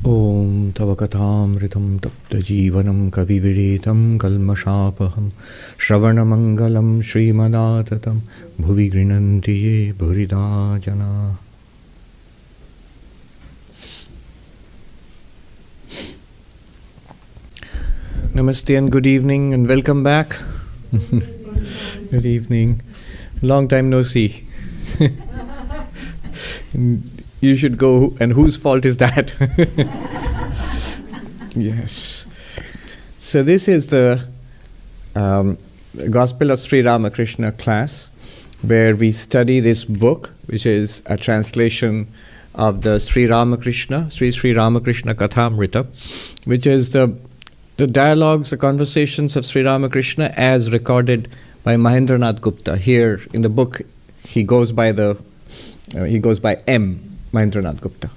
Om Tava Kathamritam Tapta Jivanam Kaviviretam Kalmashapaham Shravanamangalam Srimadatam Bhuvi Grinanti Ye Bhurida Jana. Namaste and good evening and welcome back. Good evening. Long time no see. You should go, and whose fault is that? Yes. So this is the Gospel of Sri Ramakrishna class, where we study this book, which is a translation of the Sri Ramakrishna Kathamrita, which is the dialogues, the conversations of Sri Ramakrishna as recorded by Mahendranath Gupta. Here in the book, he goes by M. Mahendranath Gupta,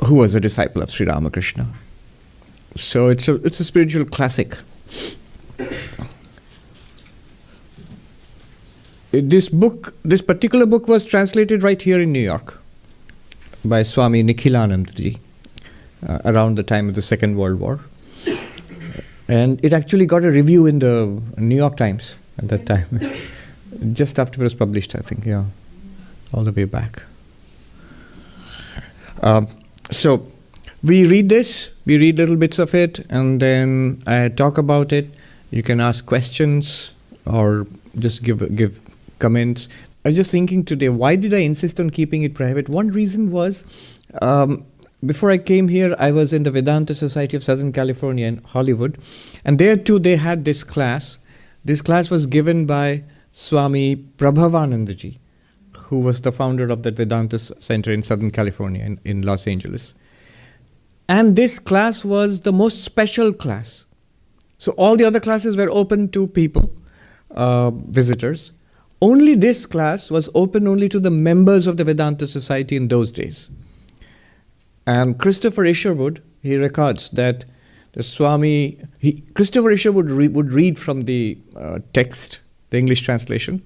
who was a disciple of Sri Ramakrishna. So it's a spiritual classic. This particular book was translated right here in New York by Swami Nikhilanandaji around the time of the Second World War. And it actually got a review in the New York Times at that time, just after it was published, I think, yeah, all the way back. So we read this, we read little bits of it, and then I talk about it. You can ask questions or just give comments. I was just thinking today, why did I insist on keeping it private? One reason was, before I came here, I was in the Vedanta Society of Southern California in Hollywood, and there too they had this class. This class was given by Swami Prabhavanandaji, who was the founder of the Vedanta Center in Southern California in Los Angeles. And this class was the most special class. So all the other classes were open to people, visitors. Only this class was open only to the members of the Vedanta Society in those days. And Christopher Isherwood, he records that Christopher Isherwood would read from the text, the English translation.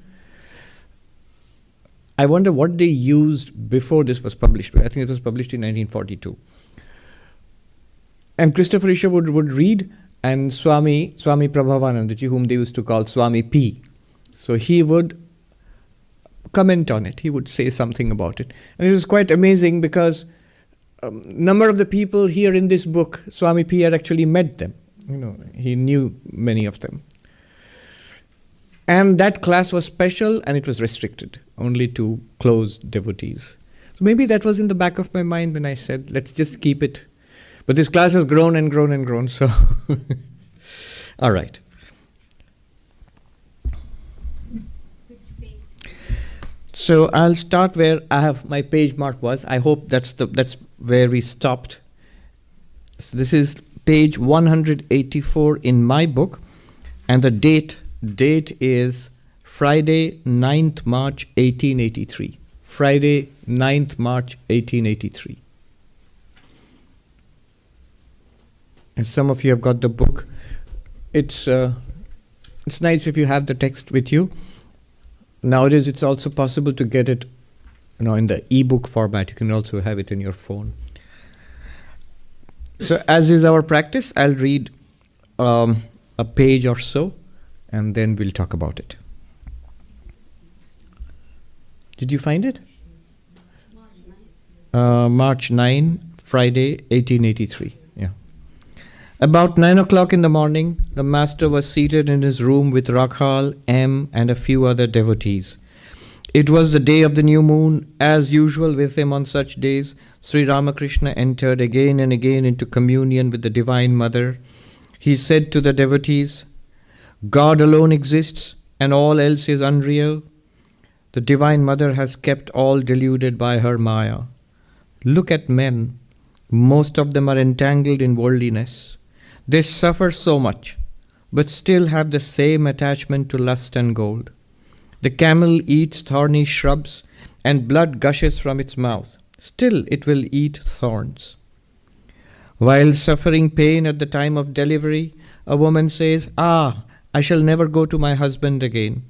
I wonder what they used before this was published. I think it was published in 1942. And Christopher Isherwood would read, and Swami Prabhavanandaji, whom they used to call Swami P. So he would comment on it. He would say something about it. And it was quite amazing because number of the people here in this book, Swami P had actually met them. He knew many of them. And that class was special and it was restricted only to close devotees. So maybe that was in the back of my mind when I said, let's just keep it. But this class has grown and grown and grown, so. All right. So I'll start where I have my page mark was. I hope that's where we stopped. So this is page 184 in my book, and the date is Friday, 9th March, 1883. Friday, 9th March, 1883. And some of you have got the book. It's nice if you have the text with you. Nowadays, it's also possible to get it, in the e-book format. You can also have it in your phone. So, as is our practice, I'll read a page or so, and then we'll talk about it. Did you find it? March 9, Friday, 1883. Yeah. About 9 o'clock in the morning, the master was seated in his room with Rakhal, M, and a few other devotees. It was the day of the new moon. As usual with him on such days, Sri Ramakrishna entered again and again into communion with the Divine Mother. He said to the devotees, God alone exists and all else is unreal. The Divine Mother has kept all deluded by her Maya. Look at men. Most of them are entangled in worldliness. They suffer so much, but still have the same attachment to lust and gold. The camel eats thorny shrubs, and blood gushes from its mouth. Still it will eat thorns. While suffering pain at the time of delivery, a woman says, I shall never go to my husband again.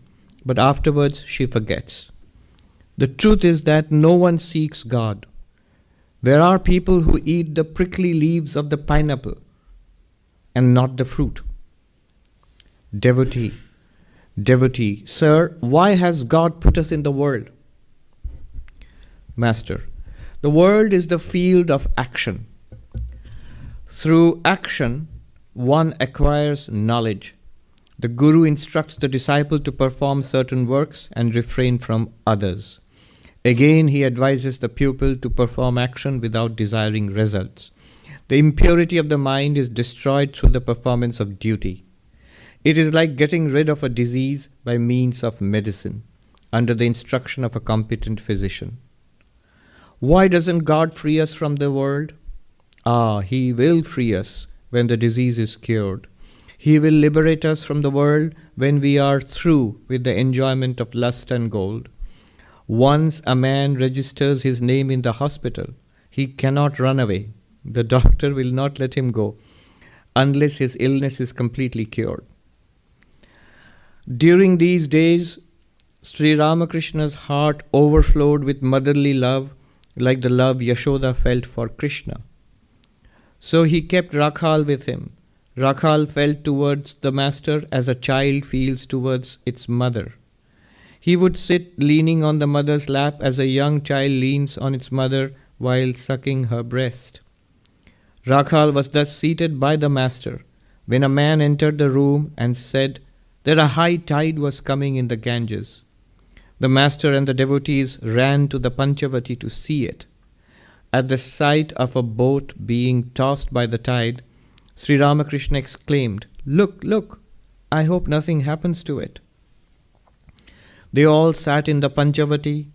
But afterwards she forgets. The truth is that no one seeks God. There are people who eat the prickly leaves of the pineapple and not the fruit. Devotee, devotee, sir, why has God put us in the world? Master, the world is the field of action. Through action, one acquires knowledge. The Guru instructs the disciple to perform certain works and refrain from others. Again, he advises the pupil to perform action without desiring results. The impurity of the mind is destroyed through the performance of duty. It is like getting rid of a disease by means of medicine, under the instruction of a competent physician. Why doesn't God free us from the world? He will free us when the disease is cured. He will liberate us from the world when we are through with the enjoyment of lust and gold. Once a man registers his name in the hospital, he cannot run away. The doctor will not let him go unless his illness is completely cured. During these days, Sri Ramakrishna's heart overflowed with motherly love, like the love Yashoda felt for Krishna. So he kept Rakhal with him. Rakhal felt towards the master as a child feels towards its mother. He would sit leaning on the mother's lap as a young child leans on its mother while sucking her breast. Rakhal was thus seated by the master when a man entered the room and said that a high tide was coming in the Ganges. The master and the devotees ran to the Panchavati to see it. At the sight of a boat being tossed by the tide, Sri Ramakrishna exclaimed, "Look, look, I hope nothing happens to it." They all sat in the Panchavati.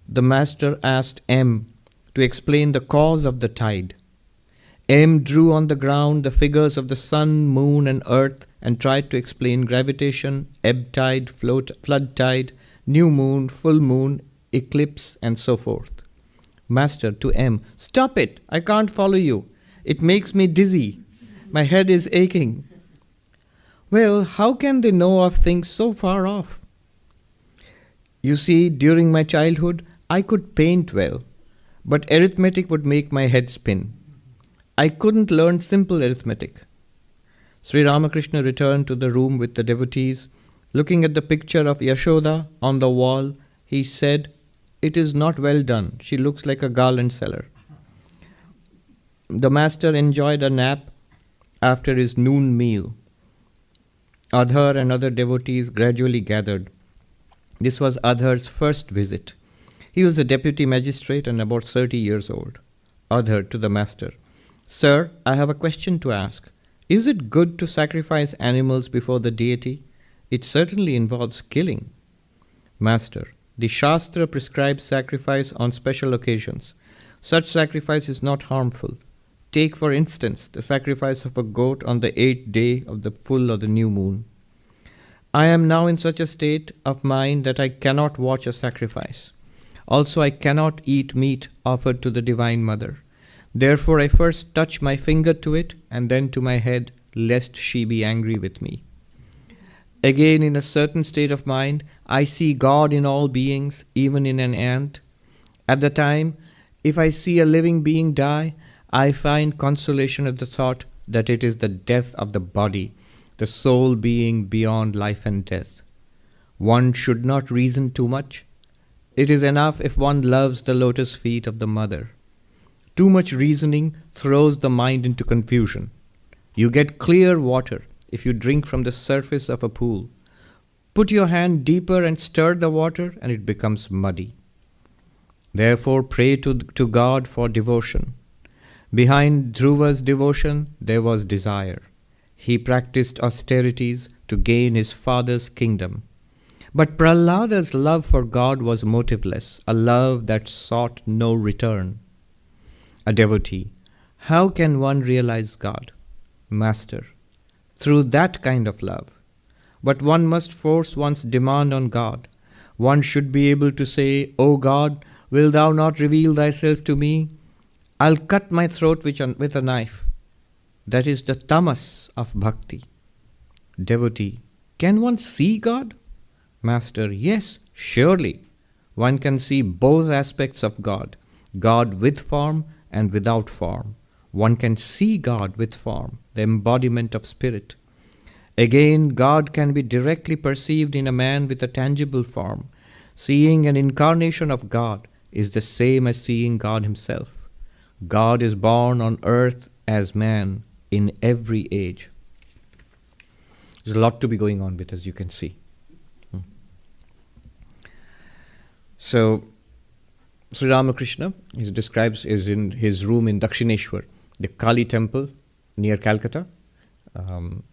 The master asked M to explain the cause of the tide. M drew on the ground the figures of the sun, moon and earth and tried to explain gravitation, ebb tide, flood tide, new moon, full moon, eclipse and so forth. Master to M, "Stop it, I can't follow you. It makes me dizzy. My head is aching." "Well, how can they know of things so far off?" "You see, during my childhood, I could paint well, but arithmetic would make my head spin. I couldn't learn simple arithmetic." Sri Ramakrishna returned to the room with the devotees. Looking at the picture of Yashoda on the wall, he said, "It is not well done. She looks like a garland seller." The master enjoyed a nap after his noon meal. Adhar and other devotees gradually gathered. This was Adhar's first visit. He was a deputy magistrate and about 30 years old. Adhar to the master, "Sir, I have a question to ask. Is it good to sacrifice animals before the deity? It certainly involves killing." Master, the Shastra prescribes sacrifice on special occasions. Such sacrifice is not harmful. Take, for instance, the sacrifice of a goat on the 8th day of the full or the new moon. I am now in such a state of mind that I cannot watch a sacrifice. Also, I cannot eat meat offered to the Divine Mother. Therefore, I first touch my finger to it and then to my head, lest she be angry with me. Again, in a certain state of mind, I see God in all beings, even in an ant. At the time, if I see a living being die, I find consolation at the thought that it is the death of the body, the soul being beyond life and death. One should not reason too much. It is enough if one loves the lotus feet of the mother. Too much reasoning throws the mind into confusion. You get clear water if you drink from the surface of a pool. Put your hand deeper and stir the water and it becomes muddy. Therefore pray to God for devotion. Behind Dhruva's devotion there was desire. He practiced austerities to gain his father's kingdom. But Prahlada's love for God was motiveless, a love that sought no return. A devotee, how can one realize God? Master, through that kind of love. But one must force one's demand on God. One should be able to say, "O God, will thou not reveal thyself to me? I'll cut my throat with a knife." That is the tamas of bhakti. Devotee, can one see God? Master, yes, surely. One can see both aspects of God, God with form and without form. One can see God with form, the embodiment of spirit. Again, God can be directly perceived in a man with a tangible form. Seeing an incarnation of God is the same as seeing God himself. God is born on earth as man in every age. There's a lot to be going on with, as you can see. So, Sri Ramakrishna, he describes, is in his room in Dakshineshwar, the Kali temple near Calcutta.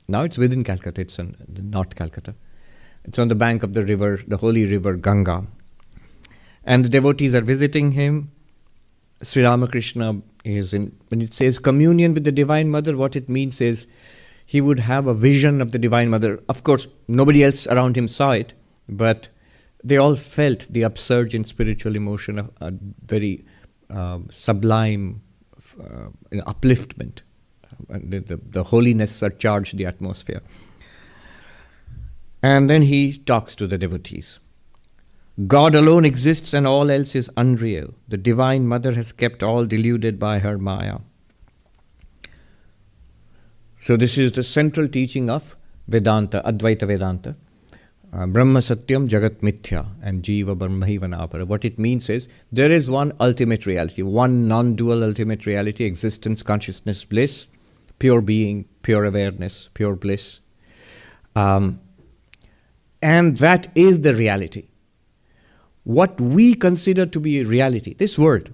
Now it's within Calcutta, it's in North Calcutta. It's on the bank of the river, the holy river Ganga. And the devotees are visiting him. Sri Ramakrishna is in, when it says communion with the Divine Mother, what it means is he would have a vision of the Divine Mother. Of course, nobody else around him saw it, but they all felt the upsurge in spiritual emotion, a very sublime upliftment. The holiness surcharged the atmosphere. And then he talks to the devotees. God alone exists and all else is unreal. The Divine Mother has kept all deluded by her Maya. So this is the central teaching of Vedanta, Advaita Vedanta. Brahma Satyam Jagat Mithya and Jiva Brahmaiva Napara. What it means is there is one ultimate reality, one non-dual ultimate reality, existence, consciousness, bliss, pure being, pure awareness, pure bliss. And that is the reality. What we consider to be reality, this world,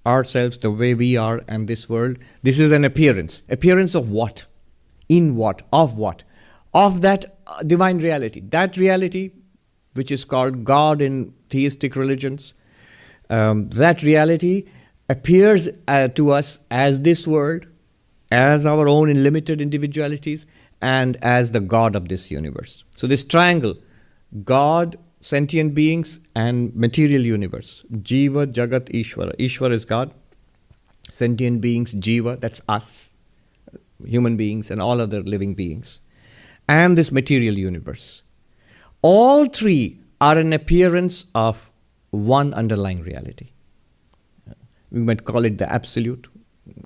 ourselves, the way we are, and this world, this is an appearance. Appearance of what? In what? Of what? Of that divine reality. That reality, which is called God in theistic religions, that reality appears to us as this world, as our own limited individualities, and as the God of this universe. So this triangle, God, sentient beings, and material universe. Jiva, Jagat, Ishvara. Ishvara is God. Sentient beings, Jiva, that's us, human beings, and all other living beings. And this material universe. All three are an appearance of one underlying reality. We might call it the absolute.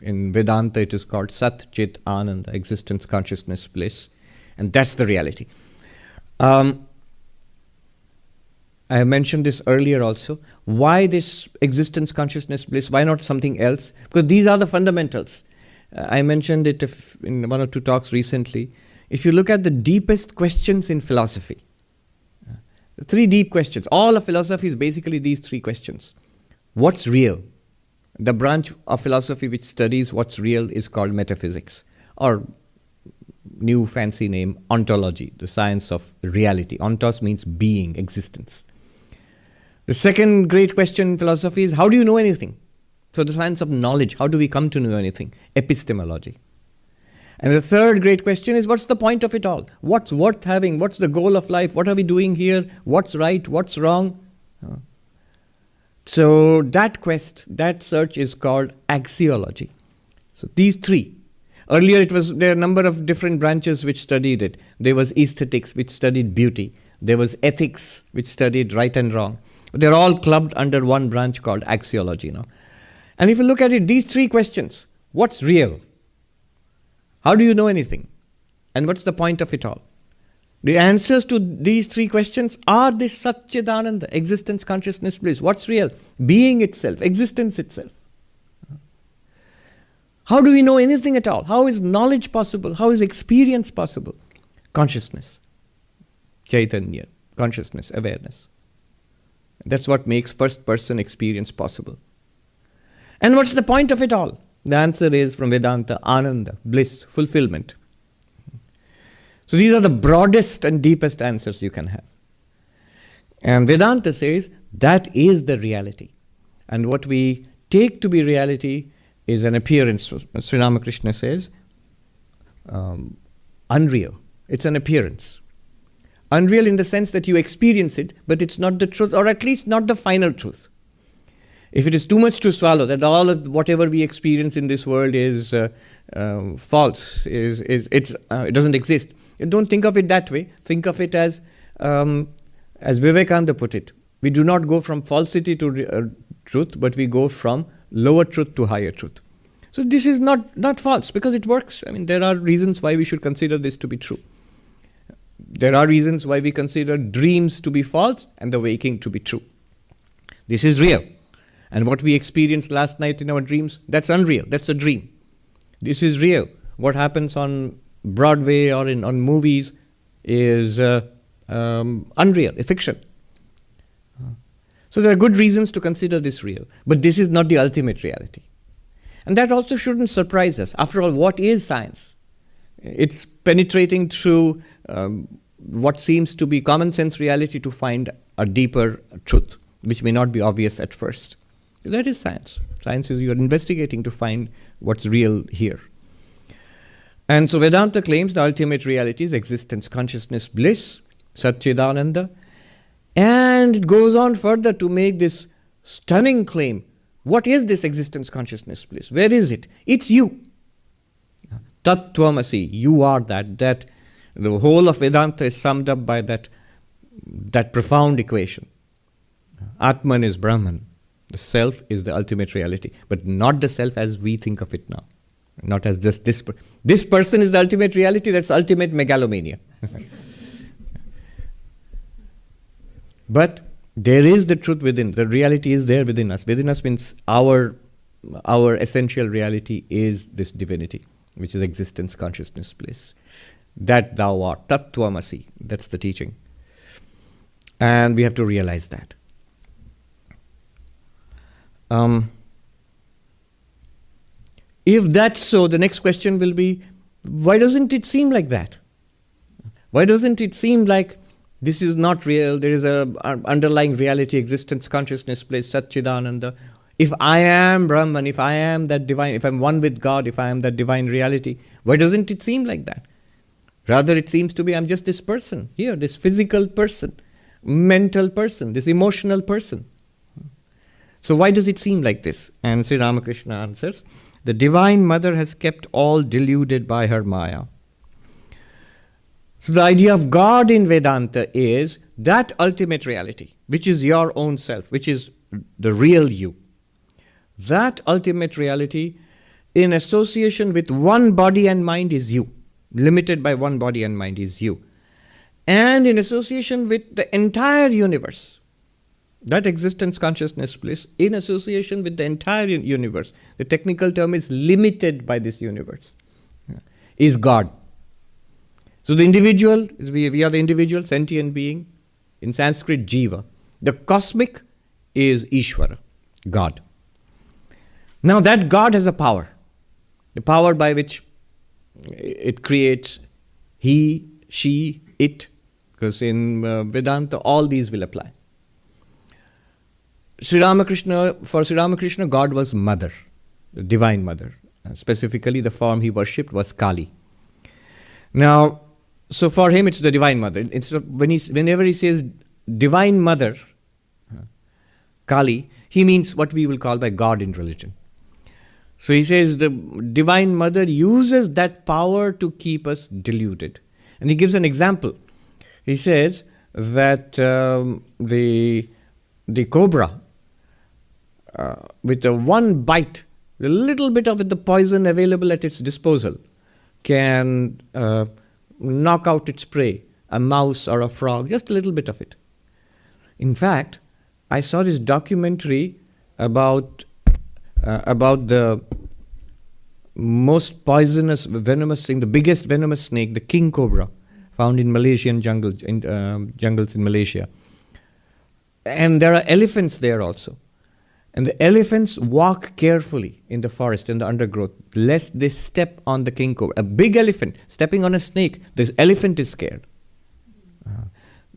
In Vedanta, it is called Sat, Chit, Ananda, existence, consciousness, bliss. And that's the reality. I have mentioned this earlier also. Why this existence, consciousness, bliss? Why not something else? Because these are the fundamentals. I mentioned it in one or two talks recently. If you look at the deepest questions in philosophy, the three deep questions, all of philosophy is basically these three questions. What's real? The branch of philosophy which studies what's real is called metaphysics, or new fancy name, ontology, the science of reality. Ontos means being, existence. The second great question in philosophy is, how do you know anything? So the science of knowledge, how do we come to know anything? Epistemology. And the third great question is, what's the point of it all? What's worth having? What's the goal of life? What are we doing here? What's right? What's wrong? So that quest, that search is called axiology. So these three. Earlier there are a number of different branches which studied it. There was aesthetics, which studied beauty. There was ethics, which studied right and wrong. They're all clubbed under one branch called axiology now. And if you look at it, these three questions, what's real? How do you know anything? And what's the point of it all? The answers to these three questions are this Satchidananda, existence, consciousness, bliss. What's real? Being itself, existence itself. How do we know anything at all? How is knowledge possible? How is experience possible? Consciousness, Chaitanya, consciousness, awareness. That's what makes first-person experience possible. And what's the point of it all? The answer is from Vedanta, Ananda, bliss, fulfillment. So these are the broadest and deepest answers you can have. And Vedanta says that is the reality. And what we take to be reality is an appearance. Sri Ramakrishna says, unreal. It's an appearance. Unreal in the sense that you experience it, but it's not the truth, or at least not the final truth. If it is too much to swallow, that all of whatever we experience in this world is false, it doesn't exist. Don't think of it that way. Think of it as Vivekananda put it. We do not go from falsity to truth, but we go from lower truth to higher truth. So this is not false because it works. I mean, there are reasons why we should consider this to be true. There are reasons why we consider dreams to be false and the waking to be true. This is real. And what we experienced last night in our dreams, that's unreal. That's a dream. This is real. What happens on Broadway or on movies is unreal, a fiction. So there are good reasons to consider this real. But this is not the ultimate reality. And that also shouldn't surprise us. After all, what is science? It's penetrating through what seems to be common sense reality to find a deeper truth, which may not be obvious at first. That is science. Science is you're investigating to find what's real here. And so Vedanta claims the ultimate reality is existence, consciousness, bliss, Satchidananda. And it goes on further to make this stunning claim. What is this existence, consciousness, bliss? Where is it? It's you. Tattvamasi, you are that. That the whole of Vedanta is summed up by that profound equation. Atman is Brahman. The self is the ultimate reality, but not the self as we think of it now. Not as just this. This person is the ultimate reality, that's ultimate megalomania. But there is the truth within. The reality is there within us. Within us means our essential reality is this divinity, which is existence, consciousness, bliss. That thou art. Tattvamasi. That's the teaching. And we have to realize that. If that's so, the next question will be, why doesn't it seem like that? Why doesn't it seem like this is not real, there is an underlying reality, existence, consciousness, bliss, Satchidananda. If I am Brahman, if I am that divine, if I'm one with God, if I am that divine reality, why doesn't it seem like that? Rather, it seems to be I'm just this person here, this physical person, mental person, this emotional person. So why does it seem like this? And Sri Ramakrishna answers, the Divine Mother has kept all deluded by her Maya. So the idea of God in Vedanta is that ultimate reality, which is your own self, which is the real you. That ultimate reality in association with one body and mind is you. Limited by one body and mind is you. And in association with the entire universe. That existence, consciousness, bliss, in association with the entire universe. The technical term is limited by this universe. Is God. So the individual, we are the individual sentient being. In Sanskrit, Jiva. The cosmic is Ishvara, God. Now that God has a power. The power by which it creates he, she, it. Because in Vedanta, all these will apply. For Sri Ramakrishna, God was Mother, the Divine Mother. Specifically, the form he worshipped was Kali. Now, so for him, it's the Divine Mother. Whenever he says Divine Mother, Kali, he means what we will call by God in religion. So he says the Divine Mother uses that power to keep us deluded. And he gives an example. He says that the cobra, with a one bite, a little bit of the poison available at its disposal, can knock out its prey, a mouse or a frog, just a little bit of it. In fact, I saw this documentary about the most poisonous, venomous thing, the biggest venomous snake, the king cobra, found in Malaysian jungles in Malaysia. And there are elephants there also. And the elephants walk carefully in the forest, in the undergrowth, lest they step on the king cobra. A big elephant stepping on a snake, the elephant is scared.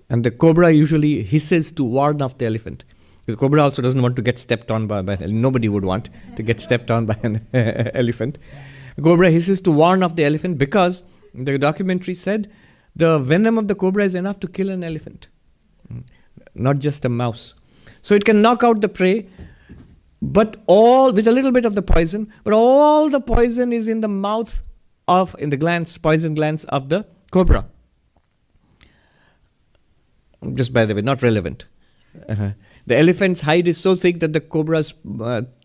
And the cobra usually hisses to warn off the elephant. The cobra also doesn't want to get stepped on by nobody would want to get stepped on by an elephant. The cobra hisses to warn off the elephant because the documentary said the venom of the cobra is enough to kill an elephant, not just a mouse. So it can knock out the prey, but all with a little bit of the poison, but all the poison is in the mouth in the glands, poison glands of the cobra. Just by the way, not relevant. The elephant's hide is so thick that the cobra's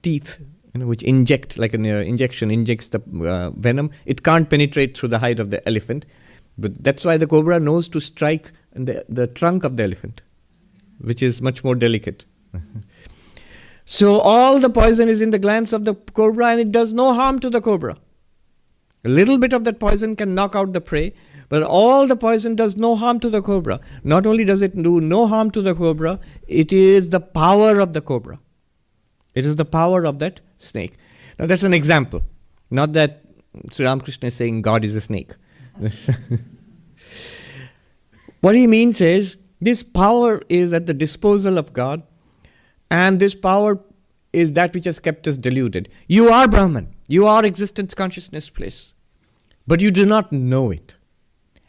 teeth which inject, like an injection injects the venom. It can't penetrate through the hide of the elephant. But that's why the cobra knows to strike the trunk of the elephant, which is much more delicate. So all the poison is in the glands of the cobra, and it does no harm to the cobra. A little bit of that poison can knock out the prey, but all the poison does no harm to the cobra. Not only does it do no harm to the cobra, it is the power of the cobra. It is the power of that snake. Now that's an example. Not that Sri Ramakrishna is saying God is a snake. What he means is, this power is at the disposal of God, and this power is that which has kept us deluded. You are Brahman. You are existence consciousness bliss. But you do not know it.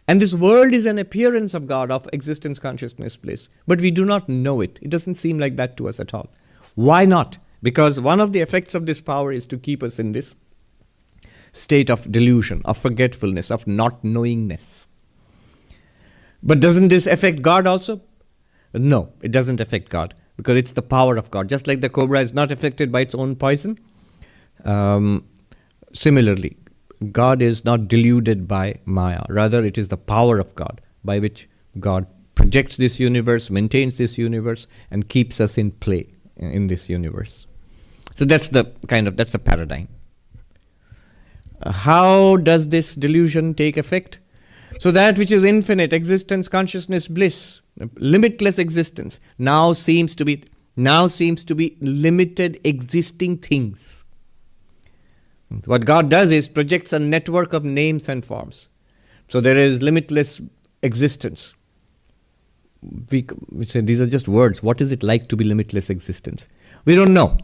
And this world is an appearance of God, of existence consciousness bliss. But we do not know it. It doesn't seem like that to us at all. Why not? Because one of the effects of this power is to keep us in this state of delusion, of forgetfulness, of not knowingness. But doesn't this affect God also? No, it doesn't affect God, because it's the power of God. Just like the cobra is not affected by its own poison, similarly, God is not deluded by Maya. Rather, it is the power of God by which God projects this universe, maintains this universe, and keeps us in play in this universe. So that's the paradigm. How does this delusion take effect? So that which is infinite, existence, consciousness, bliss, limitless existence, now seems to be limited existing things. What God does is projects a network of names and forms. So there is limitless existence. We say these are just words. What is it like to be limitless existence? We don't know.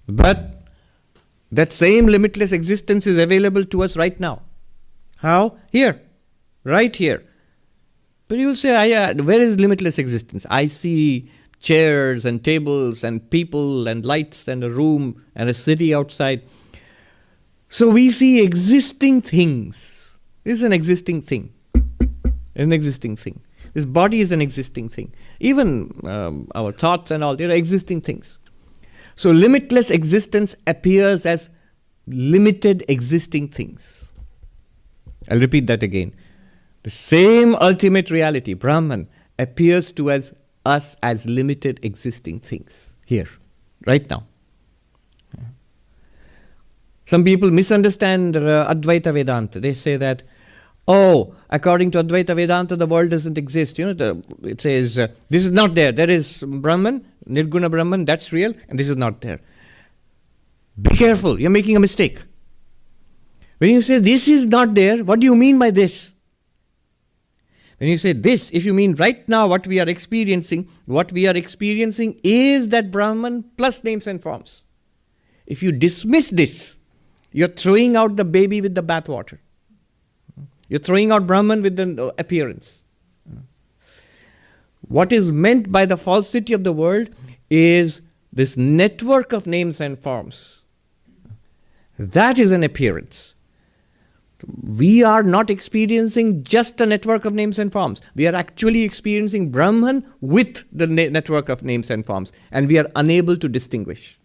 But that same limitless existence is available to us right now. How? Here. Right here. But you will say, where is limitless existence? I see chairs and tables and people and lights and a room and a city outside. So we see existing things. This is an existing thing. An existing thing. This body is an existing thing. Even our thoughts and all, they are existing things. So limitless existence appears as limited existing things. I'll repeat that again. The same ultimate reality, Brahman, appears to us as limited existing things here, right now. Some people misunderstand Advaita Vedanta. They say that, according to Advaita Vedanta, the world doesn't exist. It says, this is not there. There is Brahman, Nirguna Brahman, that's real, and this is not there. Be careful, you're making a mistake. When you say this is not there, what do you mean by this? When you say this, if you mean right now what we are experiencing is that Brahman plus names and forms. If you dismiss this, you're throwing out the baby with the bathwater. You're throwing out Brahman with the appearance. What is meant by the falsity of the world is this network of names and forms. That is an appearance. We are not experiencing just a network of names and forms. We are actually experiencing Brahman with the network of names and forms, and we are unable to distinguish.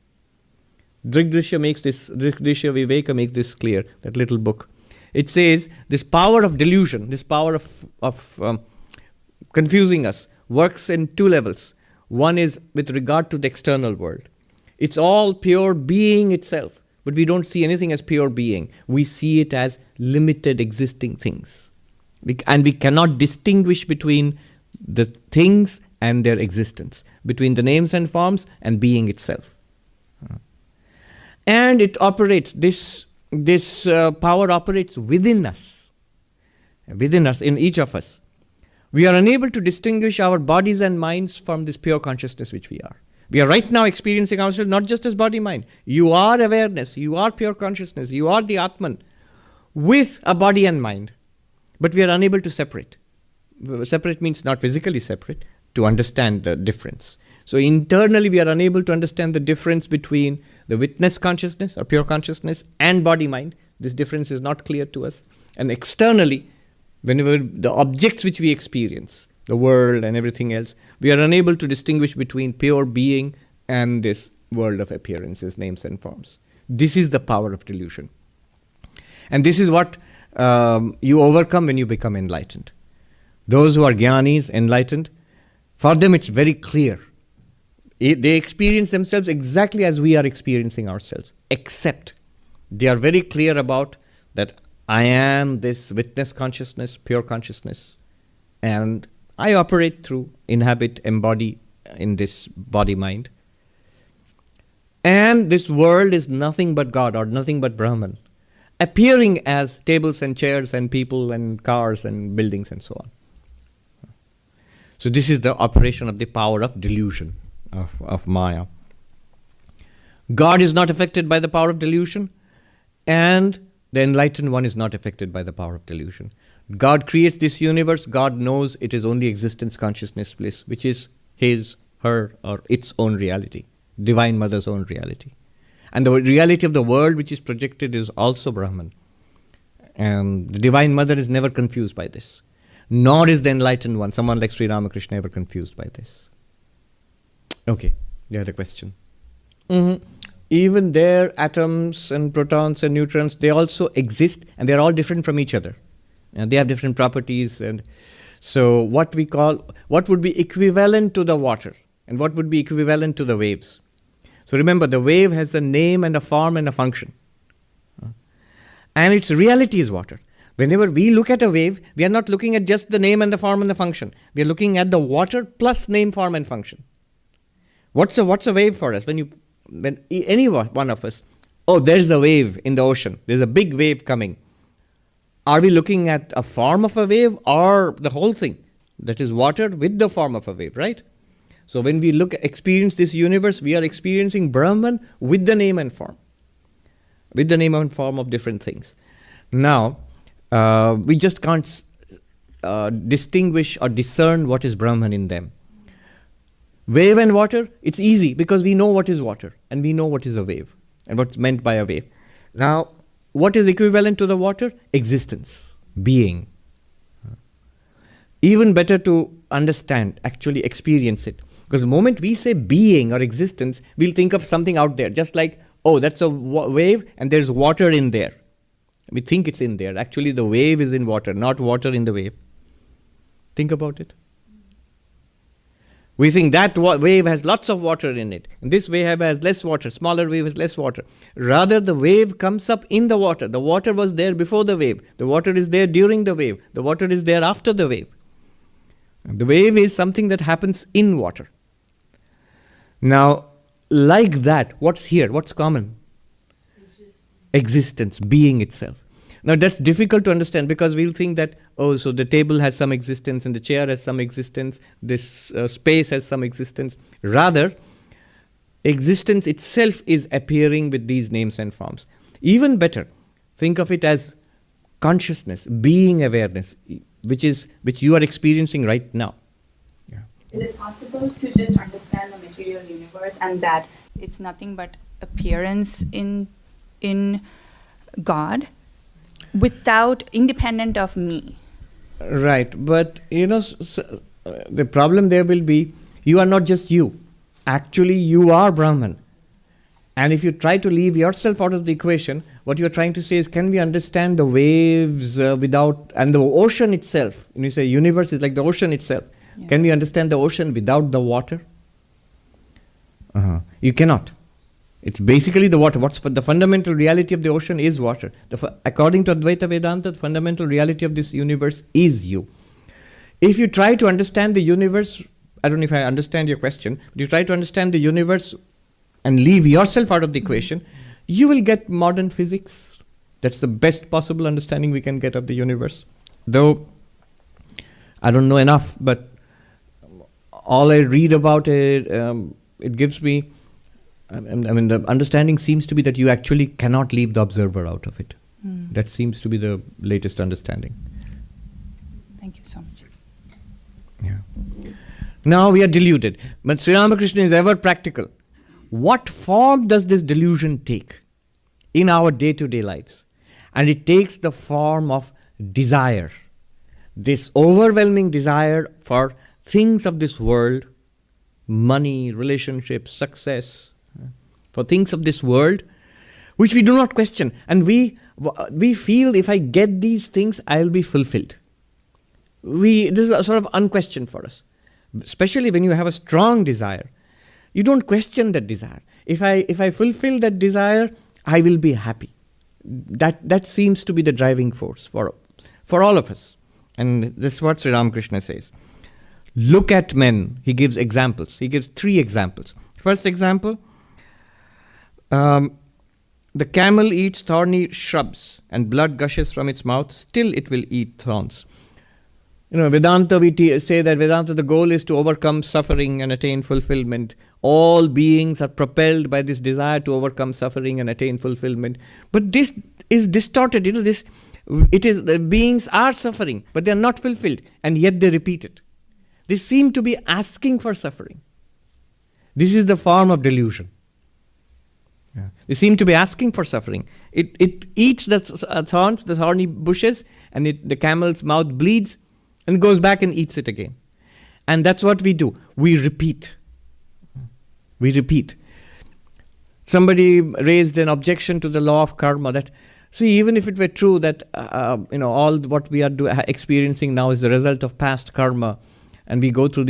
Drigdrishya Viveka makes this clear, that little book. It says this power of delusion, this power of confusing us, works in two levels. One is with regard to the external world. It's all pure being itself. But we don't see anything as pure being. We see it as limited existing things. And we cannot distinguish between the things and their existence, between the names and forms and being itself. And it operates, this power operates within us, in each of us. We are unable to distinguish our bodies and minds from this pure consciousness which we are. We are right now experiencing ourselves not just as body-mind. You are awareness, you are pure consciousness, you are the Atman with a body and mind. But we are unable to separate. Separate means not physically separate, to understand the difference. So internally we are unable to understand the difference between the witness consciousness or pure consciousness and body-mind. This difference is not clear to us. And externally, whenever the objects which we experience, the world and everything else, we are unable to distinguish between pure being and this world of appearances, names and forms. This is the power of delusion. And this is what you overcome when you become enlightened. Those who are jnanis, enlightened, for them it's very clear. They experience themselves exactly as we are experiencing ourselves, except they are very clear about that I am this witness consciousness, pure consciousness, and I operate through, inhabit, embody in this body-mind. And this world is nothing but God or nothing but Brahman, appearing as tables and chairs and people and cars and buildings and so on. So this is the operation of the power of delusion, of Maya. God is not affected by the power of delusion, and the enlightened one is not affected by the power of delusion. God creates this universe. God knows it is only existence, consciousness, bliss, which is his, her, or its own reality, Divine Mother's own reality. And the reality of the world which is projected is also Brahman. And the Divine Mother is never confused by this. Nor is the enlightened one, someone like Sri Ramakrishna, ever confused by this. Okay, you had a question. Even their atoms and protons and neutrons, they also exist, and they're all different from each other. And they have different properties. And so what would be equivalent to the water, and what would be equivalent to the waves? So remember, the wave has a name and a form and a function. And its reality is water. Whenever we look at a wave, we are not looking at just the name and the form and the function. We are looking at the water plus name, form, and function. What's a wave for us? When any one of us, oh, there's a wave in the ocean. There's a big wave coming. Are we looking at a form of a wave or the whole thing? That is water with the form of a wave, right? So when we experience this universe, we are experiencing Brahman with the name and form. With the name and form of different things. Now, we just can't distinguish or discern what is Brahman in them. Wave and water, it's easy because we know what is water and we know what is a wave and what's meant by a wave. Now, what is equivalent to the water? Existence, being. Even better to understand, actually experience it. Because the moment we say being or existence, we'll think of something out there. Just like, oh, that's a wave and there's water in there. We think it's in there. Actually, the wave is in water, not water in the wave. Think about it. We think that wave has lots of water in it. And this wave has less water. Smaller wave has less water. Rather, the wave comes up in the water. The water was there before the wave. The water is there during the wave. The water is there after the wave. The wave is something that happens in water. Now, like that, what's here? What's common? Existence, being itself. Now that's difficult to understand because we'll think that, oh, so the table has some existence and the chair has some existence, this space has some existence. Rather, existence itself is appearing with these names and forms. Even better, think of it as consciousness, being awareness, which you are experiencing right now. Yeah. Is it possible to just understand the material universe and that it's nothing but appearance in God without independent of me? Right, but the problem there will be, you are not just you. Actually, you are Brahman. And if you try to leave yourself out of the equation, what you are trying to say is, can we understand the waves without, and the ocean itself? And you say universe is like the ocean itself. Yeah. Can we understand the ocean without the water? You cannot. It's basically the water. The fundamental reality of the ocean is water. According to Advaita Vedanta, the fundamental reality of this universe is you. If you try to understand the universe, I don't know if I understand your question, but you try to understand the universe and leave yourself out of the equation, you will get modern physics. That's the best possible understanding we can get of the universe. Though, I don't know enough, but all I read about it, it gives me, the understanding seems to be that you actually cannot leave the observer out of it. That seems to be the latest understanding. Thank you so much. Yeah. Now we are deluded. But Sri Ramakrishna is ever practical. What form does this delusion take in our day-to-day lives? And it takes the form of desire. This overwhelming desire for things of this world, money, relationships, success, for things of this world, which we do not question. And we feel if I get these things, I will be fulfilled. This is a sort of unquestioned for us. Especially when you have a strong desire. You don't question that desire. If I fulfill that desire, I will be happy. That seems to be the driving force for all of us. And this is what Sri Ramakrishna says. Look at men. He gives examples. He gives 3 examples. First example, the camel eats thorny shrubs and blood gushes from its mouth, still it will eat thorns. Vedanta, we say that Vedanta, the goal is to overcome suffering and attain fulfillment. All beings are propelled by this desire to overcome suffering and attain fulfillment. But this is distorted. The beings are suffering, but they are not fulfilled, and yet they repeat it. They seem to be asking for suffering. This is the form of delusion. Yeah. They seem to be asking for suffering. It eats the thorns, the thorny bushes, and the camel's mouth bleeds, and goes back and eats it again. And that's what we do. We repeat. We repeat. Somebody raised an objection to the law of karma that, see, even if it were true that all what we are experiencing now is the result of past karma, and we go through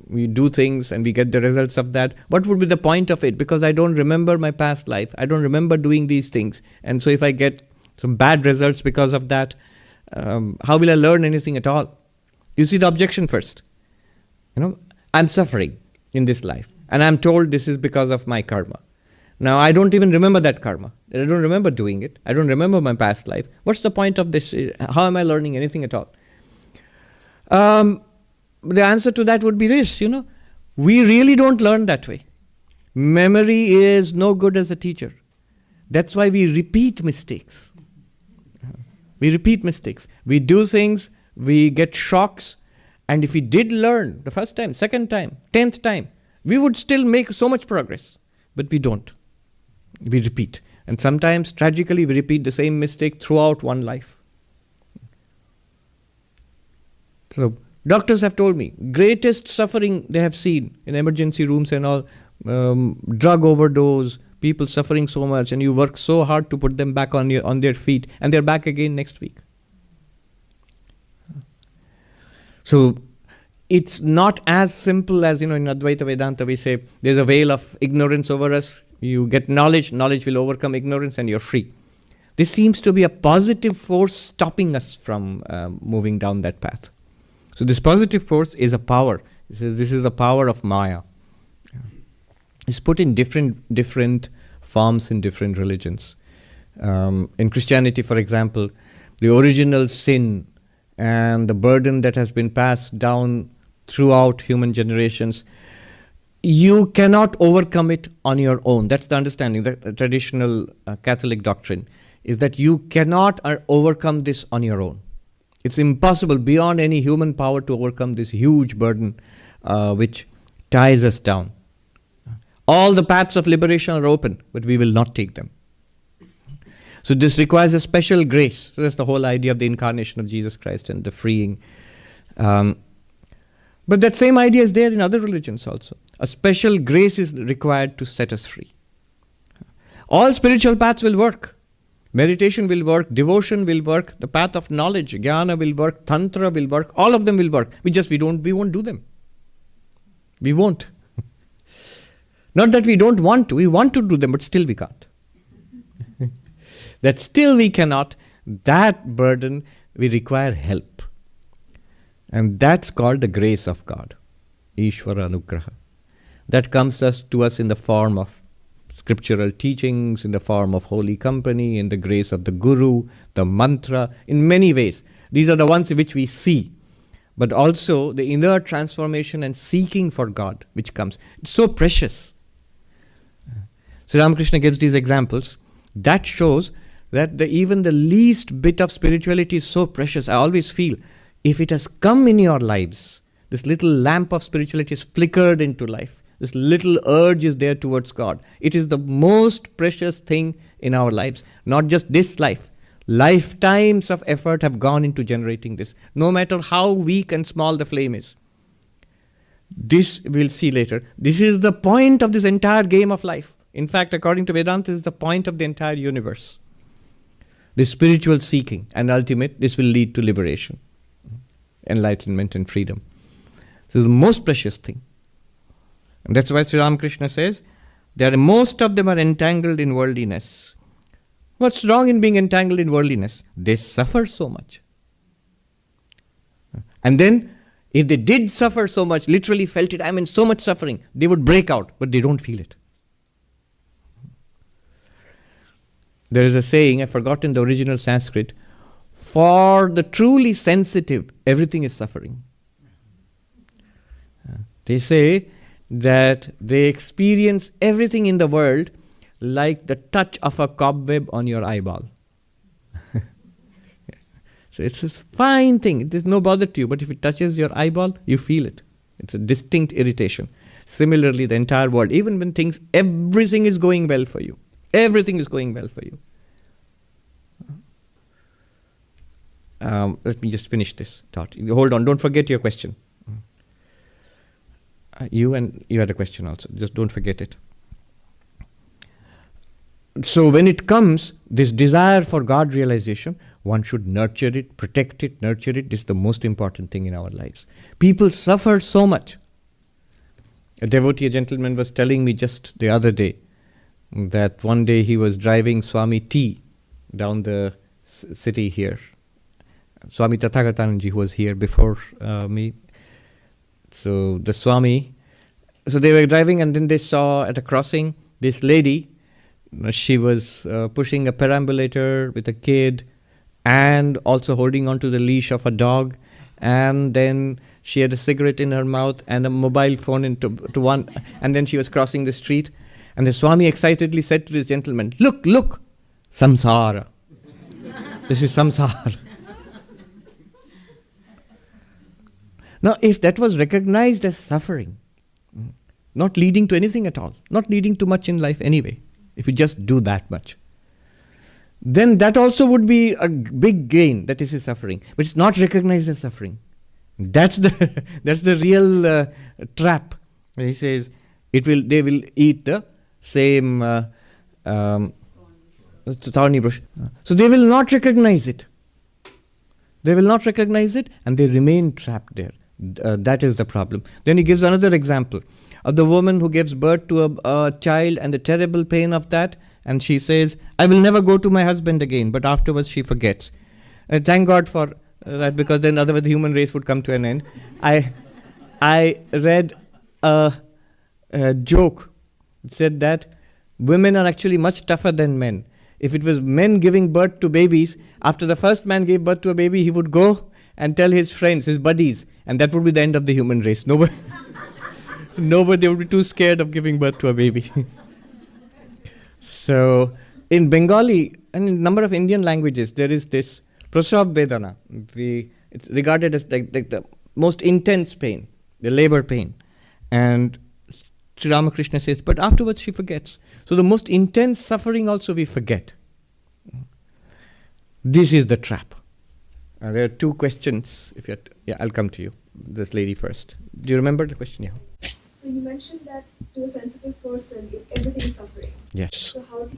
we do things and we get the results of that, what would be the point of it? Because I don't remember my past life. I don't remember doing these things. And so if I get some bad results because of that, how will I learn anything at all? You see the objection first. I'm suffering in this life, and I'm told this is because of my karma. Now, I don't even remember that karma. I don't remember doing it. I don't remember my past life. What's the point of this? How am I learning anything at all? The answer to that would be this, we really don't learn that way. Memory is no good as a teacher. That's why we repeat mistakes. We repeat mistakes. We do things, we get shocks, and if we did learn the first time, second time, 10th time, we would still make so much progress. But we don't. We repeat. And sometimes, tragically, we repeat the same mistake throughout one life. So, doctors have told me, greatest suffering they have seen in emergency rooms and all, drug overdose, people suffering so much, and you work so hard to put them back on their feet, and they're back again next week. So it's not as simple as, in Advaita Vedanta we say, there's a veil of ignorance over us, you get knowledge will overcome ignorance, and you're free. This seems to be a positive force stopping us from moving down that path. So this positive force is a power. This is the power of Maya. It's put in different forms in different religions. In Christianity, for example, the original sin and the burden that has been passed down throughout human generations, you cannot overcome it on your own. That's the understanding. The traditional Catholic doctrine is that you cannot overcome this on your own. It's impossible, beyond any human power, to overcome this huge burden which ties us down. All the paths of liberation are open, but we will not take them. So this requires a special grace. So that's the whole idea of the incarnation of Jesus Christ and the freeing. But that same idea is there in other religions also. A special grace is required to set us free. All spiritual paths will work. Meditation will work, devotion will work, the path of knowledge, jnana will work, tantra will work, all of them will work. We won't do them. We won't. Not that we don't want to, we want to do them, but still we can't. That still we cannot, that burden, we require help. And that's called the grace of God, Ishvara Anugraha. That comes to us in the form of scriptural teachings, in the form of holy company, in the grace of the Guru, the mantra, in many ways. These are the ones which we see. But also the inner transformation and seeking for God which comes. It's so precious. Sri Ramakrishna gives these examples. That shows that even the least bit of spirituality is so precious. I always feel, if it has come in your lives, this little lamp of spirituality is flickered into life. This little urge is there towards God. It is the most precious thing in our lives. Not just this life. Lifetimes of effort have gone into generating this. No matter how weak and small the flame is. This we'll see later. This is the point of this entire game of life. In fact, according to Vedanta, is the point of the entire universe. The spiritual seeking, and ultimate, this will lead to liberation, enlightenment and freedom. This is the most precious thing. And that's why Sri Ramakrishna says, most of them are entangled in worldliness. What's wrong in being entangled in worldliness? They suffer so much. And then, if they did suffer so much, literally felt it, I'm in so much suffering, they would break out, but they don't feel it. There is a saying, I've forgotten the original Sanskrit, for the truly sensitive, everything is suffering. They say that they experience everything in the world like the touch of a cobweb on your eyeball. So it's a fine thing. It is no bother to you, but if it touches your eyeball, you feel it. It's a distinct irritation. Similarly, the entire world, even when everything is going well for you. Everything is going well for you. Let me just finish this thought. Hold on, don't forget your question. You had a question also. Just don't forget it. So when it comes, this desire for God realization, one should nurture it, protect it, nurture it. This is the most important thing in our lives. People suffer so much. A devotee, a gentleman, was telling me just the other day that one day he was driving Swami T down the city here. Swami Tathagatananji, who was here before me. So the Swami, so they were driving, and then they saw at a crossing this lady. She was pushing a perambulator with a kid and also holding onto the leash of a dog, and then she had a cigarette in her mouth and a mobile phone into one, and then she was crossing the street, and the Swami excitedly said to this gentleman, look, samsara. This is samsara. Now, if that was recognized as suffering, not leading to anything at all, not leading to much in life anyway, if you just do that much, then that also would be a big gain, that is suffering. But it's not recognized as suffering. That's the real trap. When he says, they will eat the same thorny bush. So they will not recognize it. They will not recognize it, and they remain trapped there. That is the problem. Then he gives another example of the woman who gives birth to a child and the terrible pain of that, and she says, I will never go to my husband again, but afterwards she forgets. Thank God for that, because then otherwise the human race would come to an end. I read a joke. It said that women are actually much tougher than men. If it was men giving birth to babies, after the first man gave birth to a baby, he would go and tell his friends, his buddies, and that would be the end of the human race. Nobody they would be too scared of giving birth to a baby. So, in Bengali and in a number of Indian languages, there is this prasav vedana. It's regarded as the most intense pain, the labor pain. And Sri Ramakrishna says, but afterwards she forgets. So the most intense suffering also we forget. This is the trap. There are two questions. I'll come to you. This lady first. Do you remember the question? Yeah. So you mentioned that to a sensitive person, everything is suffering. Yes. So how do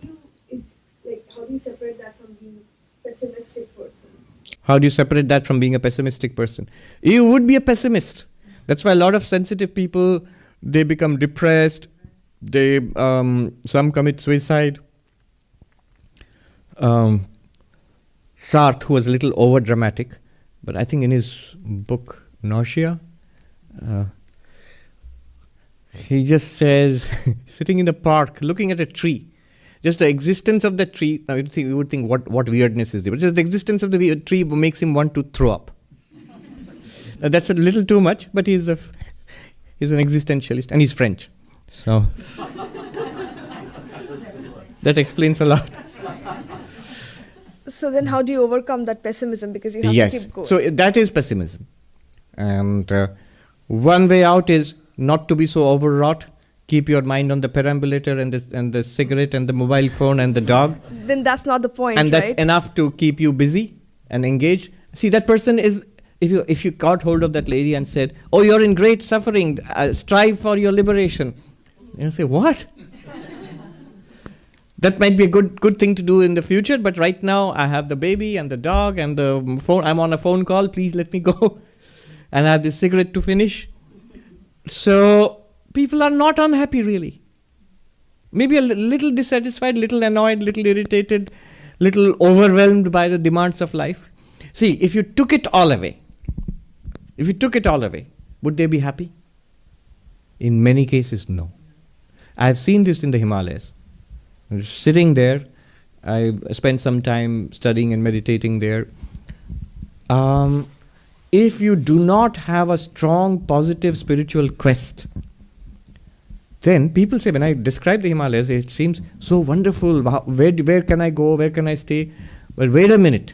you separate that from being a pessimistic person? How do you separate that from being a pessimistic person? You would be a pessimist. That's why a lot of sensitive people, they become depressed. They some commit suicide. Sartre, who was a little over dramatic, but I think in his book Nausea, he just says, sitting in the park, looking at a tree, just the existence of the tree. Now you would think what weirdness is there, but just the existence of the tree makes him want to throw up. Now, that's a little too much, but he's an existentialist, and he's French, so that explains a lot. So then how do you overcome that pessimism? Because you have to keep going. So that is pessimism. And one way out is not to be so overwrought. Keep your mind on the perambulator and the cigarette and the mobile phone and the dog. Then that's not the point, and that's enough to keep you busy and engaged. See, that person is, if you caught hold of that lady and said, oh, you're in great suffering, strive for your liberation. You say, what? That might be a good thing to do in the future, but right now I have the baby and the dog and the phone. I'm on a phone call. Please let me go. And I have this cigarette to finish. So people are not unhappy really. Maybe a little dissatisfied, little annoyed, little irritated, little overwhelmed by the demands of life. See, if you took it all away, would they be happy? In many cases, no. I have seen this in the Himalayas. Sitting there, I spent some time studying and meditating there. If you do not have a strong, positive spiritual quest, then people say, when I describe the Himalayas, it seems so wonderful. Where can I go? Where can I stay? But wait a minute.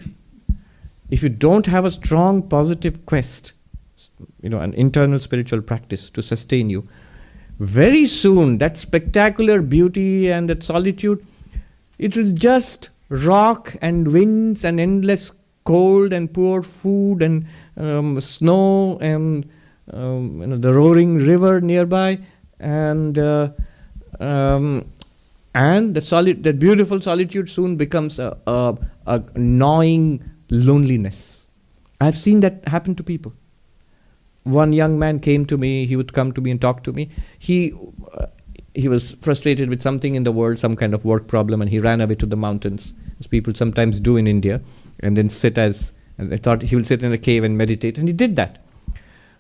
If you don't have a strong, positive quest, an internal spiritual practice to sustain you, very soon that spectacular beauty and that solitude, it will just rock and winds and endless cold and poor food and snow and the roaring river nearby and that beautiful solitude soon becomes a gnawing loneliness. I've seen that happen to people. One young man came to me. He would come to me and talk to me. He was frustrated with something in the world, some kind of work problem, and he ran away to the mountains, as people sometimes do in India, and then and I thought he would sit in a cave and meditate, and he did that.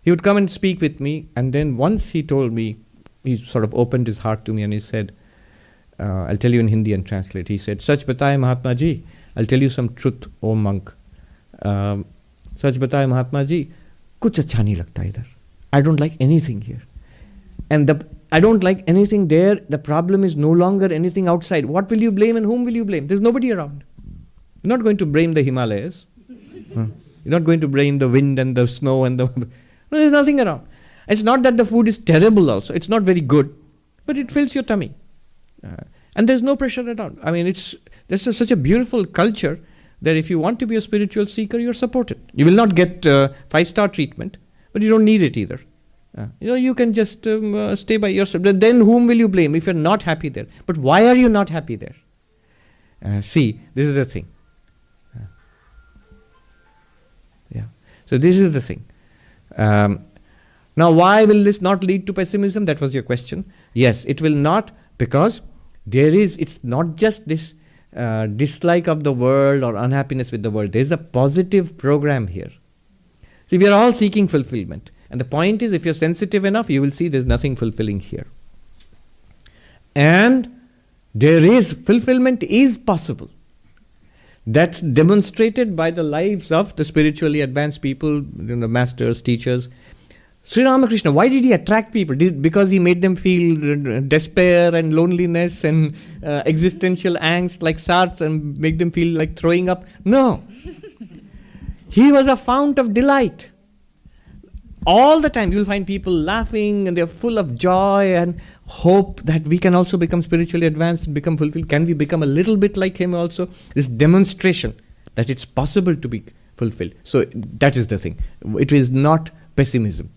He would come and speak with me, and then once he told me, he sort of opened his heart to me, and he said, I'll tell you in Hindi and translate. He said, "Sach bataye Mahatma Ji, I'll tell you some truth, O monk. Sach bataye Mahatma Ji, kuch acha nahi lagta idhar. I don't like anything here. And I don't like anything there. The problem is no longer anything outside. What will you blame and whom will you blame? There's nobody around. You're not going to blame the Himalayas. You're not going to blame the wind and the snow and no, there's nothing around. It's not that the food is terrible also. It's not very good, but it fills your tummy. And there's no pressure at all. I mean, there's such a beautiful culture that if you want to be a spiritual seeker, you're supported. You will not get 5-star treatment, but you don't need it either. You can just stay by yourself. Then whom will you blame if you're not happy there? But why are you not happy there? See, this is the thing. So this is the thing. Now, why will this not lead to pessimism? That was your question. Yes, it will not, because it's not just this dislike of the world or unhappiness with the world. There's a positive program here. See, we are all seeking fulfillment. And the point is, if you're sensitive enough, you will see there's nothing fulfilling here. And fulfillment is possible. That's demonstrated by the lives of the spiritually advanced people, the masters, teachers. Sri Ramakrishna, why did he attract people? Because he made them feel despair and loneliness and existential angst like sarts and make them feel like throwing up? No. He was a fount of delight. All the time you will find people laughing and they're full of joy and hope that we can also become spiritually advanced and become fulfilled. Can we become a little bit like him also? This demonstration that it's possible to be fulfilled. So that is the thing. It is not pessimism.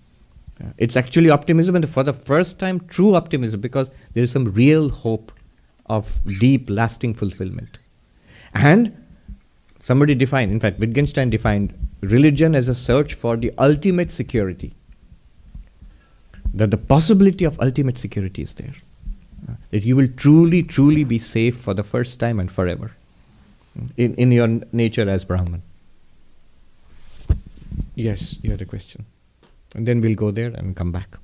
It's actually optimism, and for the first time true optimism, because there is some real hope of deep lasting fulfillment. And somebody defined, in fact Wittgenstein defined religion as a search for the ultimate security. That the possibility of ultimate security is there. That you will truly, truly be safe for the first time and forever in your nature as Brahman. Yes, you had a question. And then we'll go there and come back.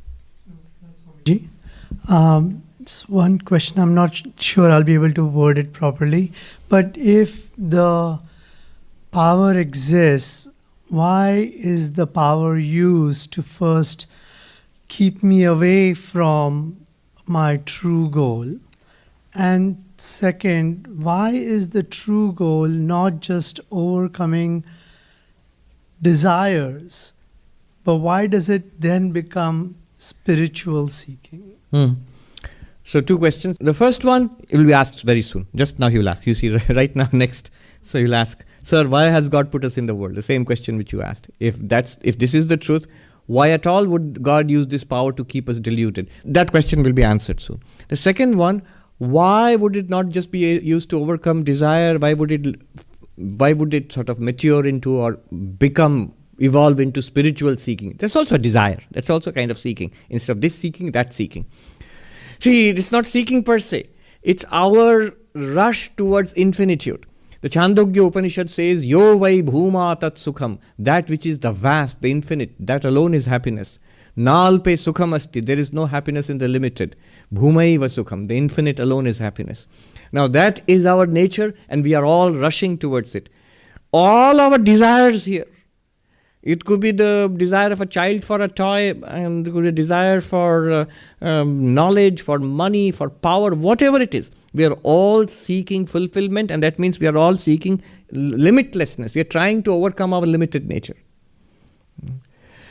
It's one question. I'm not sure I'll be able to word it properly. But if the power exists, why is the power used to first keep me away from my true goal? And second, why is the true goal not just overcoming desires, but why does it then become spiritual seeking? So 2 questions. The first one will be asked very soon. Just now he will ask. You see right now next. So you'll ask, "Sir, why has God put us in the world?" The same question which you asked. If this is the truth, why at all would God use this power to keep us deluded? That question will be answered soon. The second one, Why would it not just be used to overcome desire? Why would it sort of mature into or evolve into spiritual seeking? That's also a desire. That's also kind of seeking. Instead of this seeking, that seeking. See, it's not seeking per se. It's our rush towards infinitude. The Chandogya Upanishad says, Yo vai bhuma tat sukham, that which is the vast, the infinite, that alone is happiness. Nalpe sukham asti, there is no happiness in the limited. Bhumaiva sukham, the infinite alone is happiness. Now that is our nature, and we are all rushing towards it. All our desires here, it could be the desire of a child for a toy, and it could be a desire for knowledge, for money, for power, whatever it is. We are all seeking fulfillment, and that means we are all seeking limitlessness. We are trying to overcome our limited nature.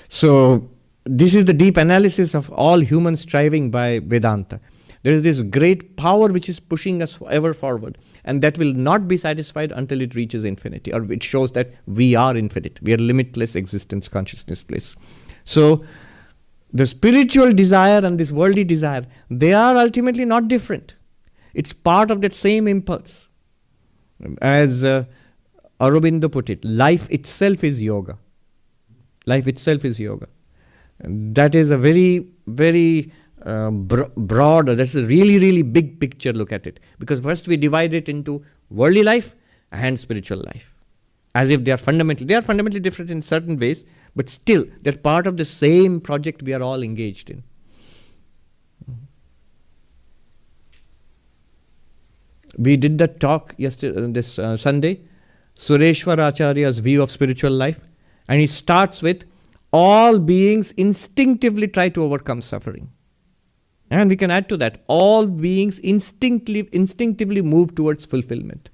So, this is the deep analysis of all human striving by Vedanta. There is this great power which is pushing us ever forward, and that will not be satisfied until it reaches infinity, or it shows that we are infinite. We are limitless existence, consciousness, bliss. So, the spiritual desire and this worldly desire, they are ultimately not different. It's part of that same impulse. As Aurobindo put it, life itself is yoga. Life itself is yoga. That is a very, very broad, that's a really, really big picture look at it. Because first we divide it into worldly life and spiritual life. As if they are fundamentally different in certain ways, but still they're part of the same project we are all engaged in. We did that talk yesterday, this Sunday, Sureshwar Acharya's view of spiritual life, and he starts with, all beings instinctively try to overcome suffering. And we can add to that, all beings instinctively move towards fulfillment.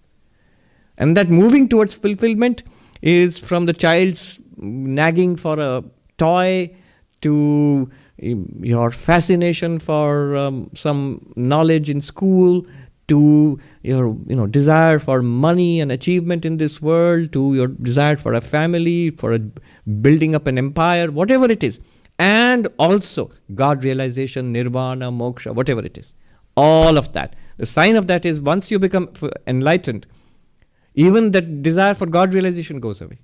And that moving towards fulfillment is from the child's nagging for a toy to your fascination for some knowledge in school, to your desire for money and achievement in this world, to your desire for a family, for building up an empire, whatever it is. And also God realization, nirvana, moksha, whatever it is. All of that. The sign of that is once you become enlightened, even that desire for God realization goes away.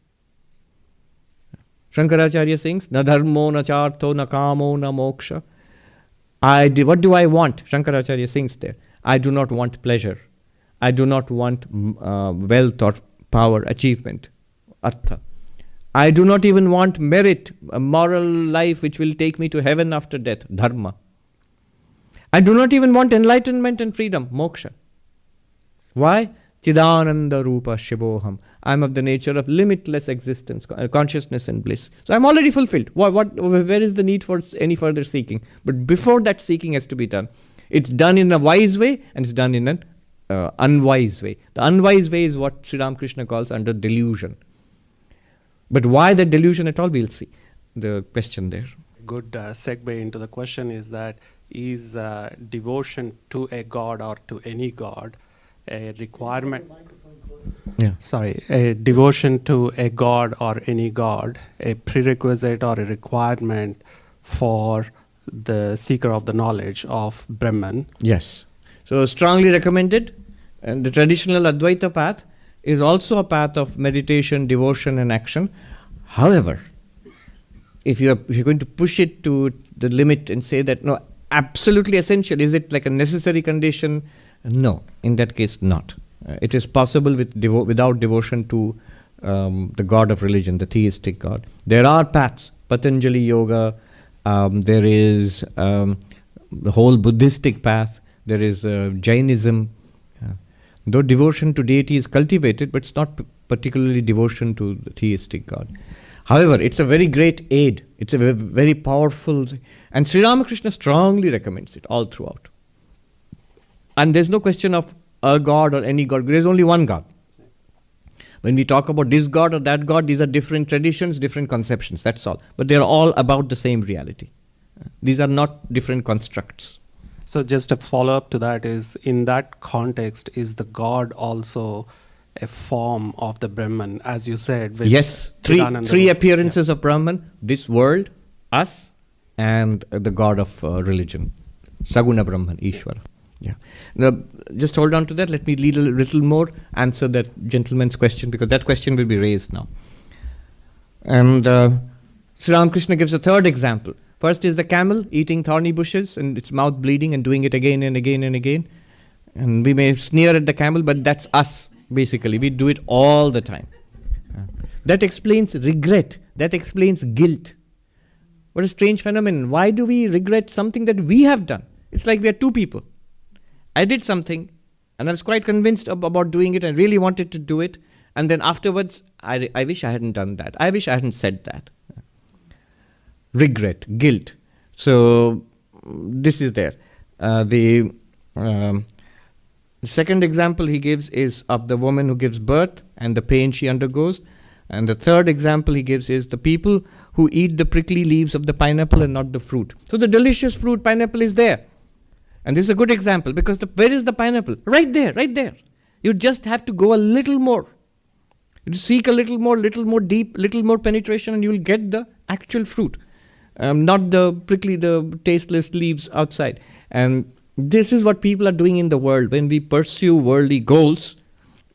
Shankaracharya sings, na dharmo, na chartho, na kamo, na moksha. What do I want? Shankaracharya sings there. I do not want pleasure. I do not want wealth or power, achievement, artha. I do not even want merit, a moral life which will take me to heaven after death, dharma. I do not even want enlightenment and freedom, moksha. Why? Chidananda Rupa Shivoham. I am of the nature of limitless existence, consciousness and bliss. So I am already fulfilled. Where is the need for any further seeking? But before that seeking has to be done. It's done in a wise way and it's done in an unwise way. The unwise way is what Sri Ramakrishna calls under delusion. But why that delusion at all, we'll see. The question there. Good segue into the question is that is devotion to a god or to any god a requirement? Yeah. Sorry, a devotion to a god or any god a prerequisite or a requirement for the seeker of the knowledge of Brahman? Yes. So strongly recommended. And the traditional Advaita path is also a path of meditation, devotion and action. However, if you're going to push it to the limit and say that, no, absolutely essential, is it like a necessary condition? No, in that case, not. It is possible without devotion to the god of religion, the theistic god. There are paths, Patanjali Yoga, there is the whole Buddhistic path, there is Jainism. Though devotion to deity is cultivated, but it's not particularly devotion to the theistic god. However, it's a very great aid. It's a very powerful, and Sri Ramakrishna strongly recommends it all throughout. And there's no question of a god or any god. There's only one God. When we talk about this god or that god, these are different traditions, different conceptions, that's all. But they're all about the same reality. These are not different constructs. So just a follow-up to that is, in that context, is the god also a form of the Brahman, as you said? With yes, three appearances of Brahman, this world, us, and the god of religion, Saguna Brahman, Ishvara. Yeah. Now, just hold on to that. Let me lead a little more, answer that gentleman's question, because that question will be raised now. And Sri Ramakrishna gives a third example. First is the camel eating thorny bushes and its mouth bleeding and doing it again and again and again. And we may sneer at the camel, but that's us, basically. We do it all the time. That explains regret. That explains guilt. What a strange phenomenon. Why do we regret something that we have done? It's like we are two people. I did something, and I was quite convinced about doing it. I really wanted to do it. And then afterwards, I wish I hadn't done that. I wish I hadn't said that. Regret, guilt. So this is there. The second example he gives is of the woman who gives birth and the pain she undergoes. And the third example he gives is the people who eat the prickly leaves of the pineapple and not the fruit. So the delicious fruit, pineapple, is there. And this is a good example, because where is the pineapple? Right there, right there. You just have to go a little more. You seek a little more deep, little more penetration, and you will get the actual fruit. Not the prickly, the tasteless leaves outside. And this is what people are doing in the world when we pursue worldly goals.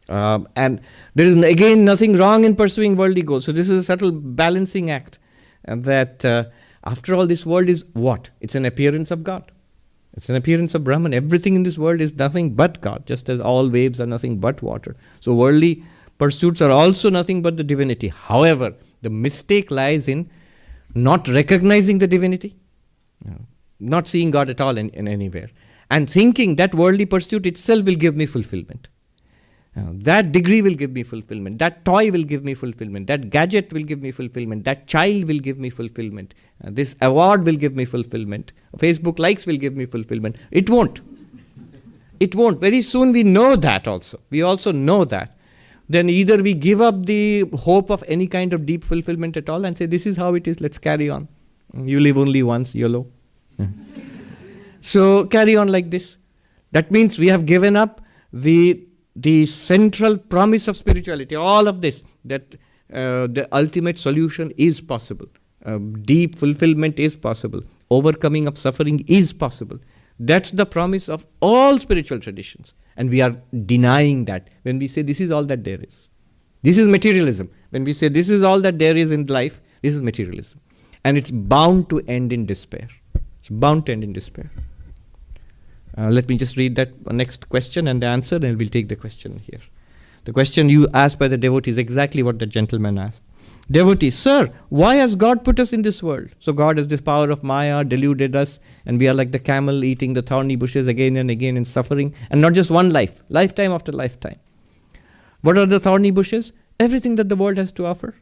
And there is, again, nothing wrong in pursuing worldly goals. So this is a subtle balancing act. And that, after all, this world is what? It's an appearance of God. It's an appearance of Brahman. Everything in this world is nothing but God, just as all waves are nothing but water. So worldly pursuits are also nothing but the divinity. However, the mistake lies in not recognizing the divinity, not seeing God at all in anywhere, and thinking that worldly pursuit itself will give me fulfillment. That degree will give me fulfillment. That toy will give me fulfillment. That gadget will give me fulfillment. That child will give me fulfillment. This award will give me fulfillment. Facebook likes will give me fulfillment. It won't. It won't. Very soon we know that also. We also know that. Then either we give up the hope of any kind of deep fulfillment at all and say, this is how it is, let's carry on. You live only once, YOLO. So carry on like this. That means we have given up the central promise of spirituality, all of this, that the ultimate solution is possible. Deep fulfillment is possible. Overcoming of suffering is possible. That's the promise of all spiritual traditions. And we are denying that when we say this is all that there is. This is materialism. When we say this is all that there is in life, this is materialism. And it's bound to end in despair. It's bound to end in despair. Let me just read that next question and the answer, and we'll take the question here. The question you asked by the devotee is exactly what the gentleman asked. Devotee, sir, why has God put us in this world? So God has this power of Maya, deluded us, and we are like the camel eating the thorny bushes again and again in suffering, and not just one life, lifetime after lifetime. What are the thorny bushes? Everything that the world has to offer,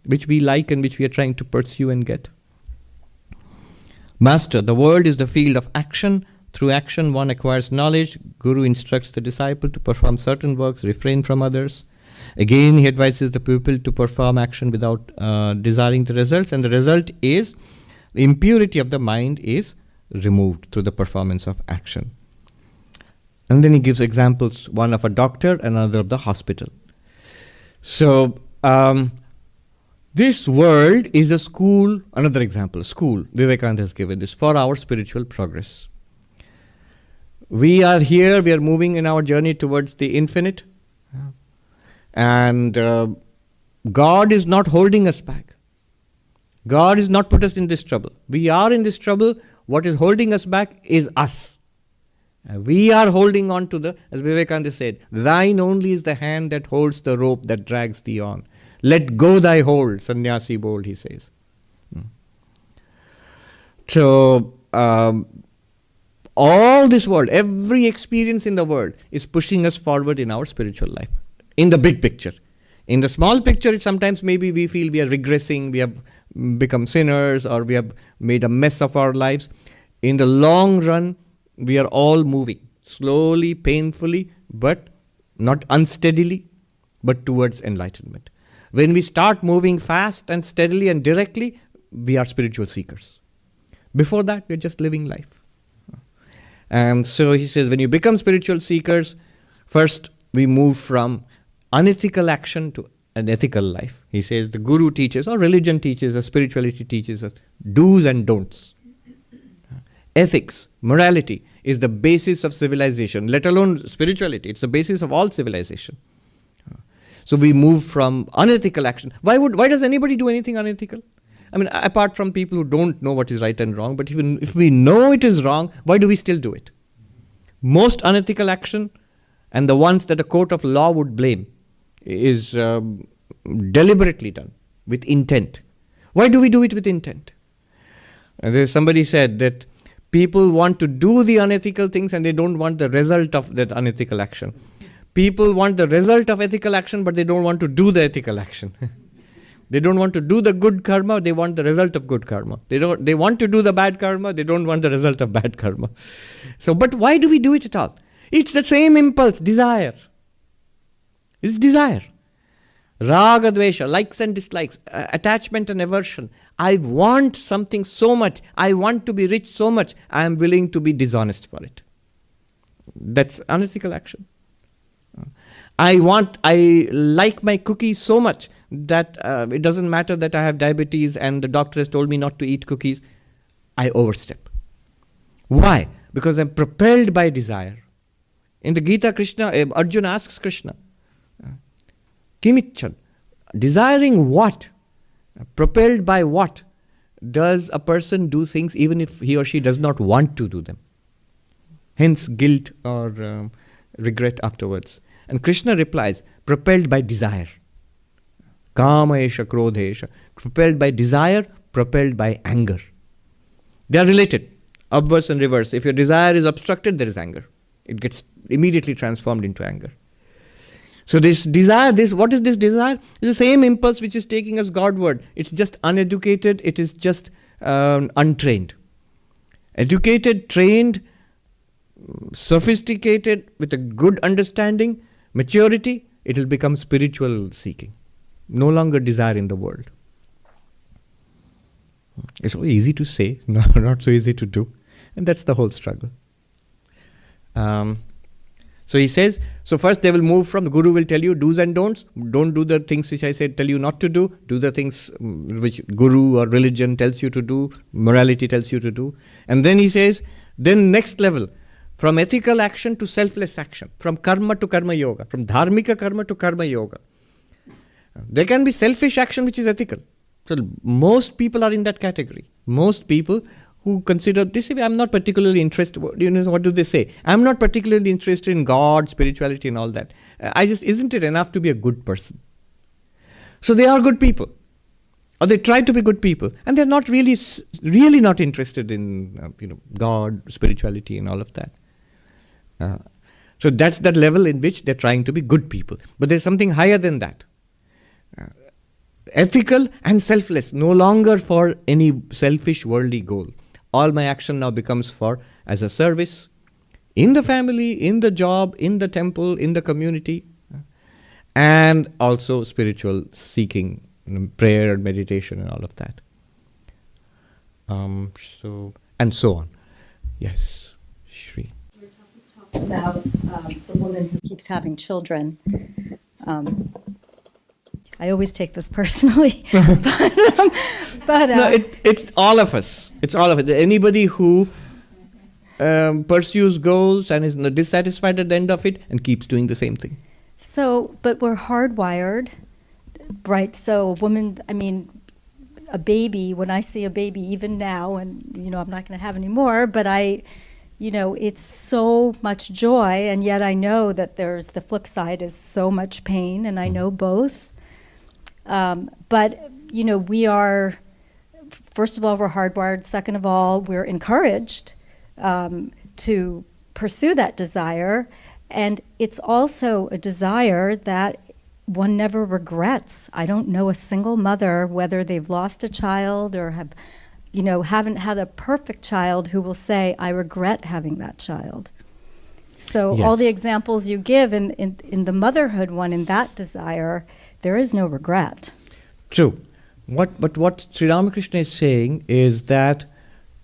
which we like and which we are trying to pursue and get. Master, the world is the field of action. Through action, one acquires knowledge. Guru instructs the disciple to perform certain works, refrain from others. Again, he advises the pupil to perform action without desiring the results, and the result is the impurity of the mind is removed through the performance of action. And then he gives examples, one of a doctor, another of the hospital. So, this world is a school, another example, school Vivekananda has given this for our spiritual progress. We are here, we are moving in our journey towards the infinite. And God is not holding us back. God has not put us in this trouble. We are in this trouble. What is holding us back is us. We are holding on to as Vivekananda said, thine only is the hand that holds the rope that drags thee on. Let go thy hold, sannyasi bold, he says. So, all this world, every experience in the world is pushing us forward in our spiritual life. In the big picture. In the small picture, sometimes maybe we feel we are regressing, we have become sinners, or we have made a mess of our lives. In the long run, we are all moving slowly, painfully, but not unsteadily, but towards enlightenment. When we start moving fast and steadily and directly, we are spiritual seekers. Before that, we are just living life. And so he says, when you become spiritual seekers, first we move from unethical action to an ethical life. He says the Guru teaches, or religion teaches, or spirituality teaches us, do's and don'ts. ethics, morality is the basis of civilization, let alone spirituality. It's the basis of all civilization. So we move from unethical action. Why does anybody do anything unethical? I mean, apart from people who don't know what is right and wrong, but even if we know it is wrong, why do we still do it? Most unethical action, and the ones that a court of law would blame, is deliberately done with intent. Why do we do it with intent? Somebody said that people want to do the unethical things and they don't want the result of that unethical action. People want the result of ethical action, but they don't want to do the ethical action. They don't want to do the good karma, they want the result of good karma. They want to do the bad karma, they don't want the result of bad karma. So, but why do we do it at all? It's the same impulse, desire. It's desire. Raga, dvesha, likes and dislikes, attachment and aversion. I want something so much, I want to be rich so much, I am willing to be dishonest for it. That's unethical action. I like my cookies so much that it doesn't matter that I have diabetes and the doctor has told me not to eat cookies. I overstep. Why? Because I'm propelled by desire. In the Gita, Arjuna asks Krishna, Kimichan, desiring what? Propelled by what does a person do things even if he or she does not want to do them? Hence guilt or regret afterwards. And Krishna replies, propelled by desire. Kama esha, krodha esha. Propelled by desire, propelled by anger. They are related, obverse and reverse. If your desire is obstructed, there is anger. It gets immediately transformed into anger. So this desire, what is this desire? It's the same impulse which is taking us Godward. It's just uneducated, it is just untrained. Educated, trained, sophisticated, with a good understanding, maturity, it will become spiritual seeking. No longer desire in the world. It's so easy to say, not so easy to do. And that's the whole struggle. So he says, so first they will move from, the Guru will tell you do's and don'ts. Don't do the things which I said, tell you not to do. Do the things which Guru or religion tells you to do, morality tells you to do. And then he says, then next level, from ethical action to selfless action, from karma to karma yoga, from dharmika karma to karma yoga. There can be selfish action which is ethical. So most people are in that category. Most people who consider this, I'm not particularly interested, what do they say? I'm not particularly interested in God, spirituality and all that. Isn't it enough to be a good person? So they are good people. Or they try to be good people. And they're not really not interested in God, spirituality and all of that. So that's that level in which they're trying to be good people. But there's something higher than that. Ethical and selfless, no longer for any selfish worldly goal. All my action now becomes as a service in the family, in the job, in the temple, in the community, and also spiritual seeking, prayer, meditation, and all of that. And so on. Yes, Shri. We're talking about the woman who keeps having children. I always take this personally, but no, it's all of us. It's all of it. Anybody who pursues goals and is dissatisfied at the end of it and keeps doing the same thing. So, but we're hardwired, right? So a woman, a baby, when I see a baby, even now, and, I'm not going to have any more, but it's so much joy, and yet I know that there's the flip side is so much pain, and I know both. But, we are, first of all, we're hardwired. Second of all, we're encouraged to pursue that desire. And it's also a desire that one never regrets. I don't know a single mother, whether they've lost a child or haven't had a perfect child, who will say, I regret having that child. So Yes. all the examples you give in the motherhood one, in that desire, there is no regret. True. But what Sri Ramakrishna is saying is that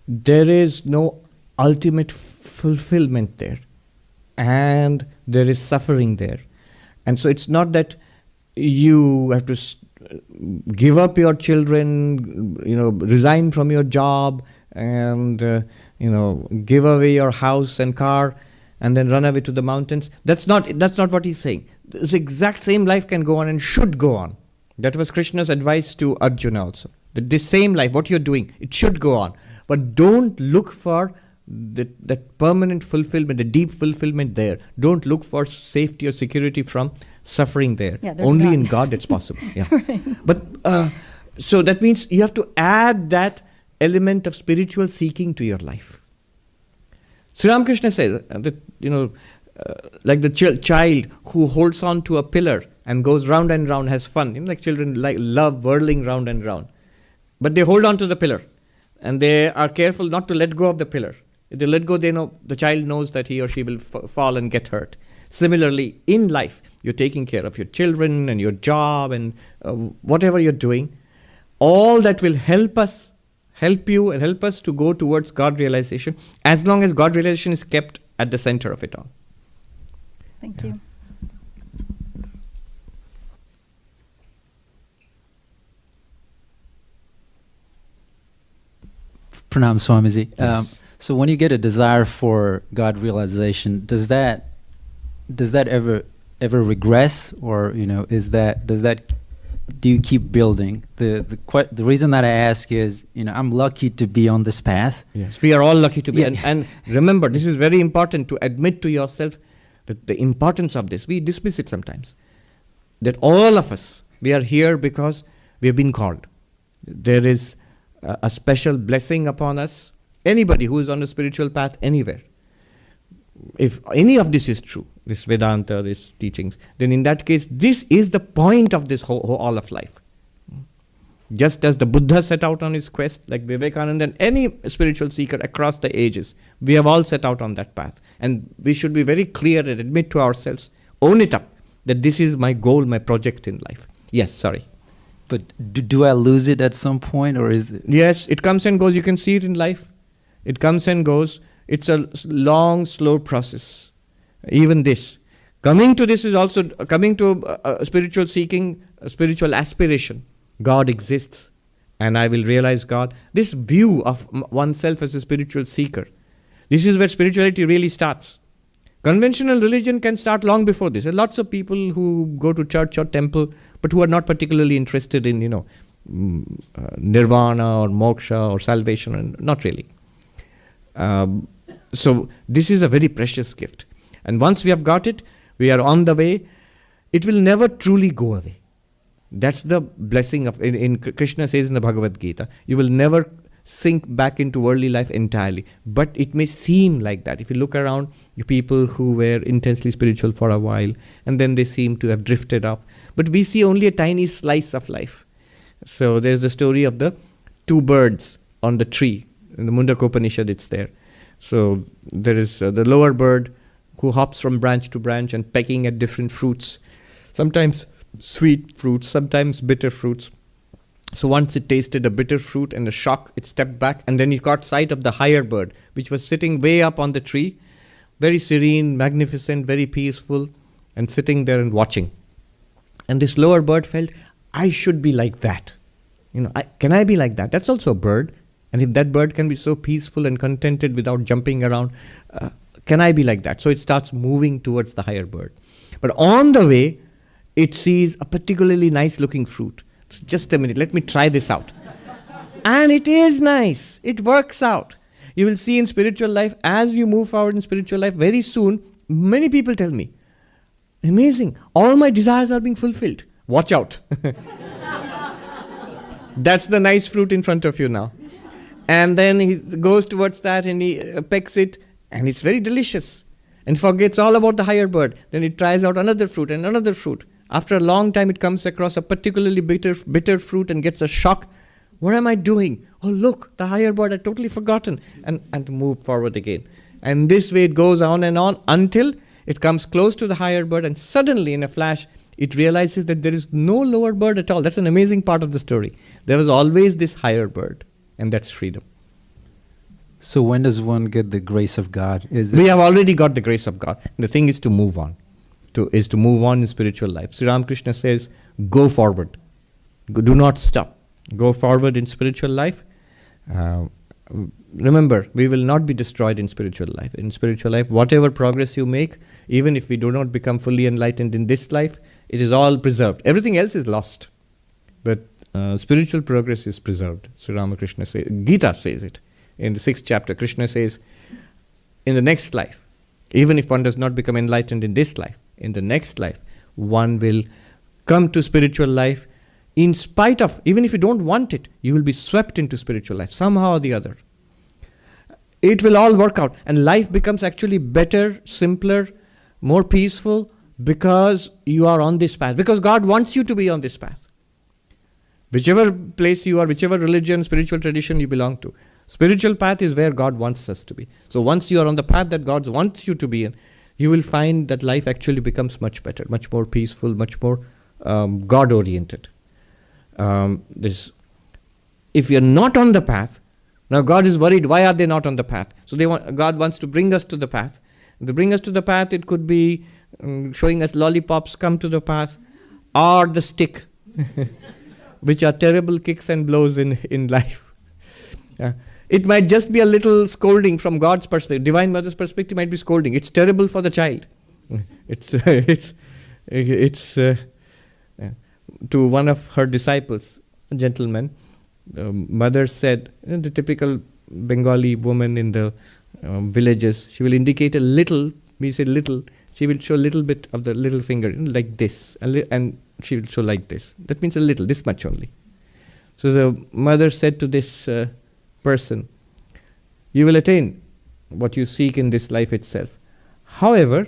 there is no ultimate fulfillment there. And there is suffering there. And so it's not that you have to give up your children, resign from your job and, give away your house and car and then run away to the mountains. That's not what he's saying. This exact same life can go on and should go on. That was Krishna's advice to Arjuna also. That this same life, what you're doing, it should go on. But don't look for that permanent fulfillment, the deep fulfillment there. Don't look for safety or security from suffering there. Yeah, there's Only none. in God it's possible. Yeah. Right. But so that means you have to add that element of spiritual seeking to your life. Sri Ramakrishna says that, like the child who holds on to a pillar and goes round and round, has fun. Like children love whirling round and round. But they hold on to the pillar and they are careful not to let go of the pillar. If they let go, the child knows that he or she will fall and get hurt. Similarly, in life, you're taking care of your children and your job and whatever you're doing. All that will help you and help us to go towards God realization, as long as God realization is kept at the center of it all. Thank you. Pranam Swamiji. Yes. So when you get a desire for God realization, does that ever regress, or do you keep building? The reason that I ask is, I'm lucky to be on this path. Yes, we are all lucky to be. Yeah. And remember, this is very important to admit to yourself that the importance of this. We dismiss it sometimes. That all of us, we are here because we have been called. There is a special blessing upon us. Anybody who is on a spiritual path anywhere, if any of this is true, this Vedanta, these teachings, then in that case, this is the point of this all of life. Just as the Buddha set out on his quest, like Vivekananda and any spiritual seeker across the ages, we have all set out on that path. And we should be very clear and admit to ourselves, own it up, that this is my goal, my project in life. Yes, sorry. But do I lose it at some point, or is it? Yes, it comes and goes. You can see it in life. It comes and goes. It's a long, slow process. Even this. Coming to this is also coming to a spiritual seeking, a spiritual aspiration. God exists and I will realize God. This view of oneself as a spiritual seeker. This is where spirituality really starts. Conventional religion can start long before this. There are lots of people who go to church or temple, but who are not particularly interested in, nirvana or moksha or salvation, and not really. So this is a very precious gift. And once we have got it, we are on the way. It will never truly go away. That's the blessing of, in Krishna says in the Bhagavad Gita, you will never sink back into worldly life entirely. But it may seem like that. If you look around, you people who were intensely spiritual for a while, and then they seem to have drifted off. But we see only a tiny slice of life. So there's the story of the two birds on the tree. In the Mundaka Upanishad, it's there. So there is the lower bird who hops from branch to branch and pecking at different fruits. Sometimes sweet fruits, sometimes bitter fruits. So once it tasted a bitter fruit and a shock, it stepped back, and then it caught sight of the higher bird, which was sitting way up on the tree, very serene, magnificent, very peaceful, and sitting there and watching. And this lower bird felt, I should be like that. Can I be like that? That's also a bird. And if that bird can be so peaceful and contented without jumping around, can I be like that? So it starts moving towards the higher bird. But on the way, it sees a particularly nice looking fruit. So just a minute, let me try this out. And it is nice. It works out. You will see in spiritual life, as you move forward in spiritual life, very soon, many people tell me, amazing, all my desires are being fulfilled. Watch out. That's the nice fruit in front of you now. And then he goes towards that and he pecks it, and it's very delicious, and forgets all about the higher bird. Then it tries out another fruit and another fruit. After a long time, it comes across a particularly bitter fruit and gets a shock. What am I doing? Oh, look, the higher bird, I'd totally forgotten. And move forward again. And this way it goes on and on until it comes close to the higher bird, and suddenly in a flash, it realizes that there is no lower bird at all. That's an amazing part of the story. There was always this higher bird. And that's freedom. So when does one get the grace of God? We have already got the grace of God. The thing is to move on. To move on in spiritual life. Sri Ramakrishna says, go forward. Do not stop. Go forward in spiritual life. remember, we will not be destroyed in spiritual life. In spiritual life, whatever progress you make, even if we do not become fully enlightened in this life, it is all preserved. Everything else is lost. But spiritual progress is preserved. Sri Ramakrishna says, Gita says it. In the 6th chapter, Krishna says, in the next life, even if one does not become enlightened in this life, in the next life, one will come to spiritual life in spite of, even if you don't want it, you will be swept into spiritual life, somehow or the other. It will all work out, and life becomes actually better, simpler, more peaceful, because you are on this path, because God wants you to be on this path. Whichever place you are, whichever religion, spiritual tradition you belong to, spiritual path is where God wants us to be. So once you are on the path that God wants you to be in, you will find that life actually becomes much better, much more peaceful, much more God-oriented. If you are not on the path, now God is worried, why are they not on the path? So God wants to bring us to the path. To bring us to the path, it could be showing us lollipops, come to the path, or the stick, which are terrible kicks and blows in life. It might just be a little scolding from God's perspective. Divine Mother's perspective might be scolding. It's terrible for the child. To one of her disciples, a gentleman, mother said, the typical Bengali woman in the villages, she will indicate a little, we say little, she will show a little bit of the little finger, like this, and she will show like this. That means a little, this much only. So the mother said to this person, you will attain what you seek in this life itself. However,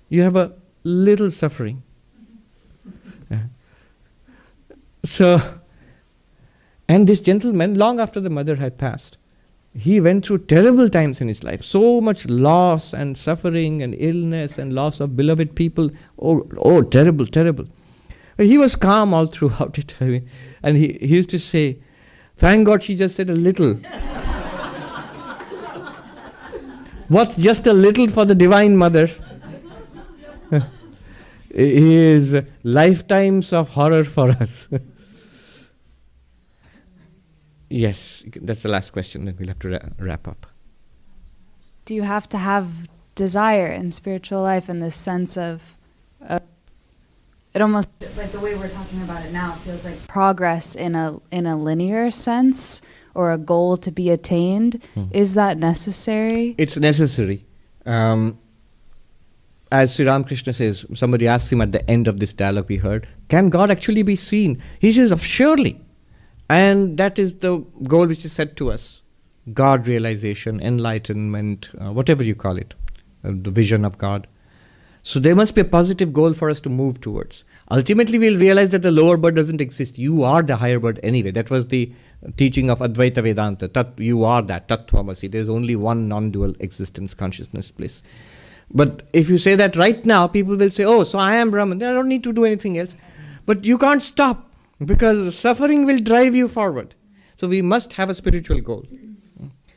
you have a little suffering. So, and this gentleman, long after the mother had passed, he went through terrible times in his life. So much loss and suffering and illness and loss of beloved people. Oh, terrible, terrible. But he was calm all throughout it. And he used to say, thank God she just said a little. What's just a little for the Divine Mother is lifetimes of horror for us. Yes, that's the last question, then we'll have to wrap up. Do you have to have desire in spiritual life in this sense of it almost, like the way we're talking about it now, feels like progress in a linear sense, or a goal to be attained? Is that necessary? It's necessary. As Sri Ramakrishna says, somebody asked him at the end of this dialogue we heard, can God actually be seen? He says, surely. And that is the goal which is set to us. God realization, enlightenment, whatever you call it, the vision of God. So there must be a positive goal for us to move towards. Ultimately, we'll realize that the lower bird doesn't exist. You are the higher bird anyway. That was the teaching of Advaita Vedanta. You are that, Tattvamasi. There's only one non-dual existence, consciousness, bliss. But if you say that right now, people will say, oh, so I am Brahman. I don't need to do anything else. But you can't stop, because suffering will drive you forward. So we must have a spiritual goal.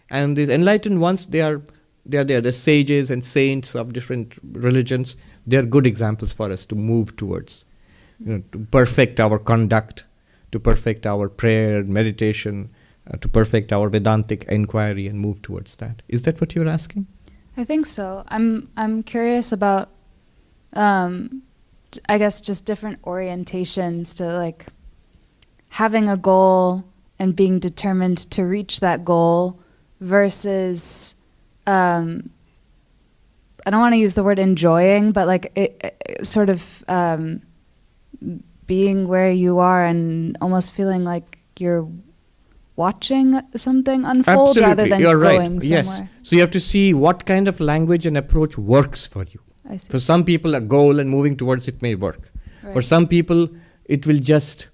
And these enlightened ones, they are the sages and saints of different religions. They are good examples for us to move towards, to perfect our conduct, to perfect our prayer, meditation, to perfect our Vedantic inquiry and move towards that. Is that what you're asking? I think so. I'm curious about, I guess, just different orientations to like having a goal and being determined to reach that goal versus, I don't want to use the word enjoying, but like it sort of being where you are and almost feeling like you're watching something unfold. Absolutely. Rather than You're going right. somewhere. Yes. So you have to see what kind of language and approach works for you. I see. For some people, a goal and moving towards it may work. Right. For some people, it will just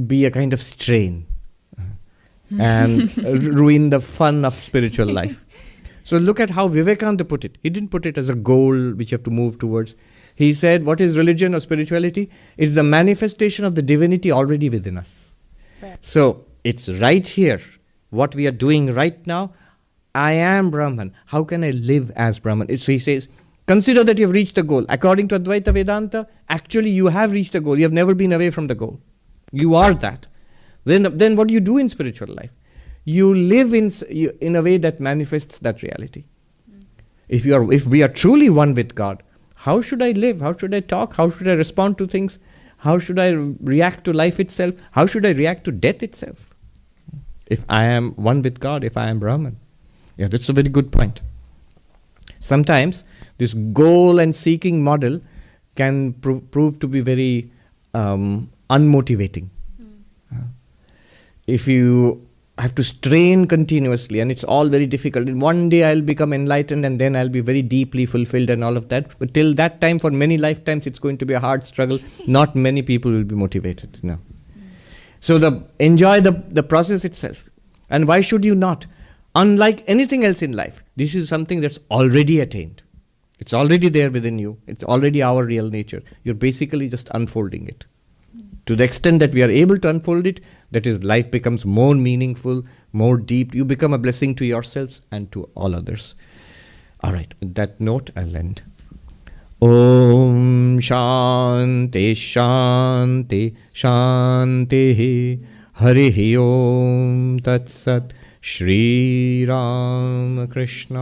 be a kind of strain and ruin the fun of spiritual life. So look at how Vivekananda put it. He didn't put it as a goal which you have to move towards. He said, what is religion or spirituality? It's the manifestation of the divinity already within us. Right. So it's right here, what we are doing right now. I am Brahman. How can I live as Brahman? So he says, consider that you have reached the goal. According to Advaita Vedanta, actually you have reached the goal. You have never been away from the goal. You are that. Then what do you do in spiritual life? you live in a way that manifests that reality. If we are truly one with God, how should I live? How should I talk? How should I respond to things? How should I react to life itself? How should I react to death itself? If I am one with God, if I am Brahman. Yeah, that's a very good point. Sometimes this goal and seeking model can prove to be very unmotivating. If you have to strain continuously and it's all very difficult, and one day I'll become enlightened and then I'll be very deeply fulfilled and all of that, but till that time, for many lifetimes, it's going to be a hard struggle. Not many people will be motivated. No. So enjoy the process itself. And why should you not? Unlike anything else in life, this is something that's already attained. It's already there within you. It's already our real nature. You're basically just unfolding it. To the extent that we are able to unfold it, that is, life becomes more meaningful, more deep. You become a blessing to yourselves and to all others. All right, with that note, I'll end. Om Shanti Shanti Shanti Harihi Om Tat Sat Shri Ram Krishna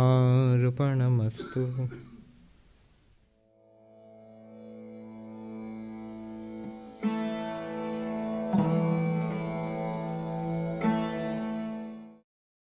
Arpanamastu.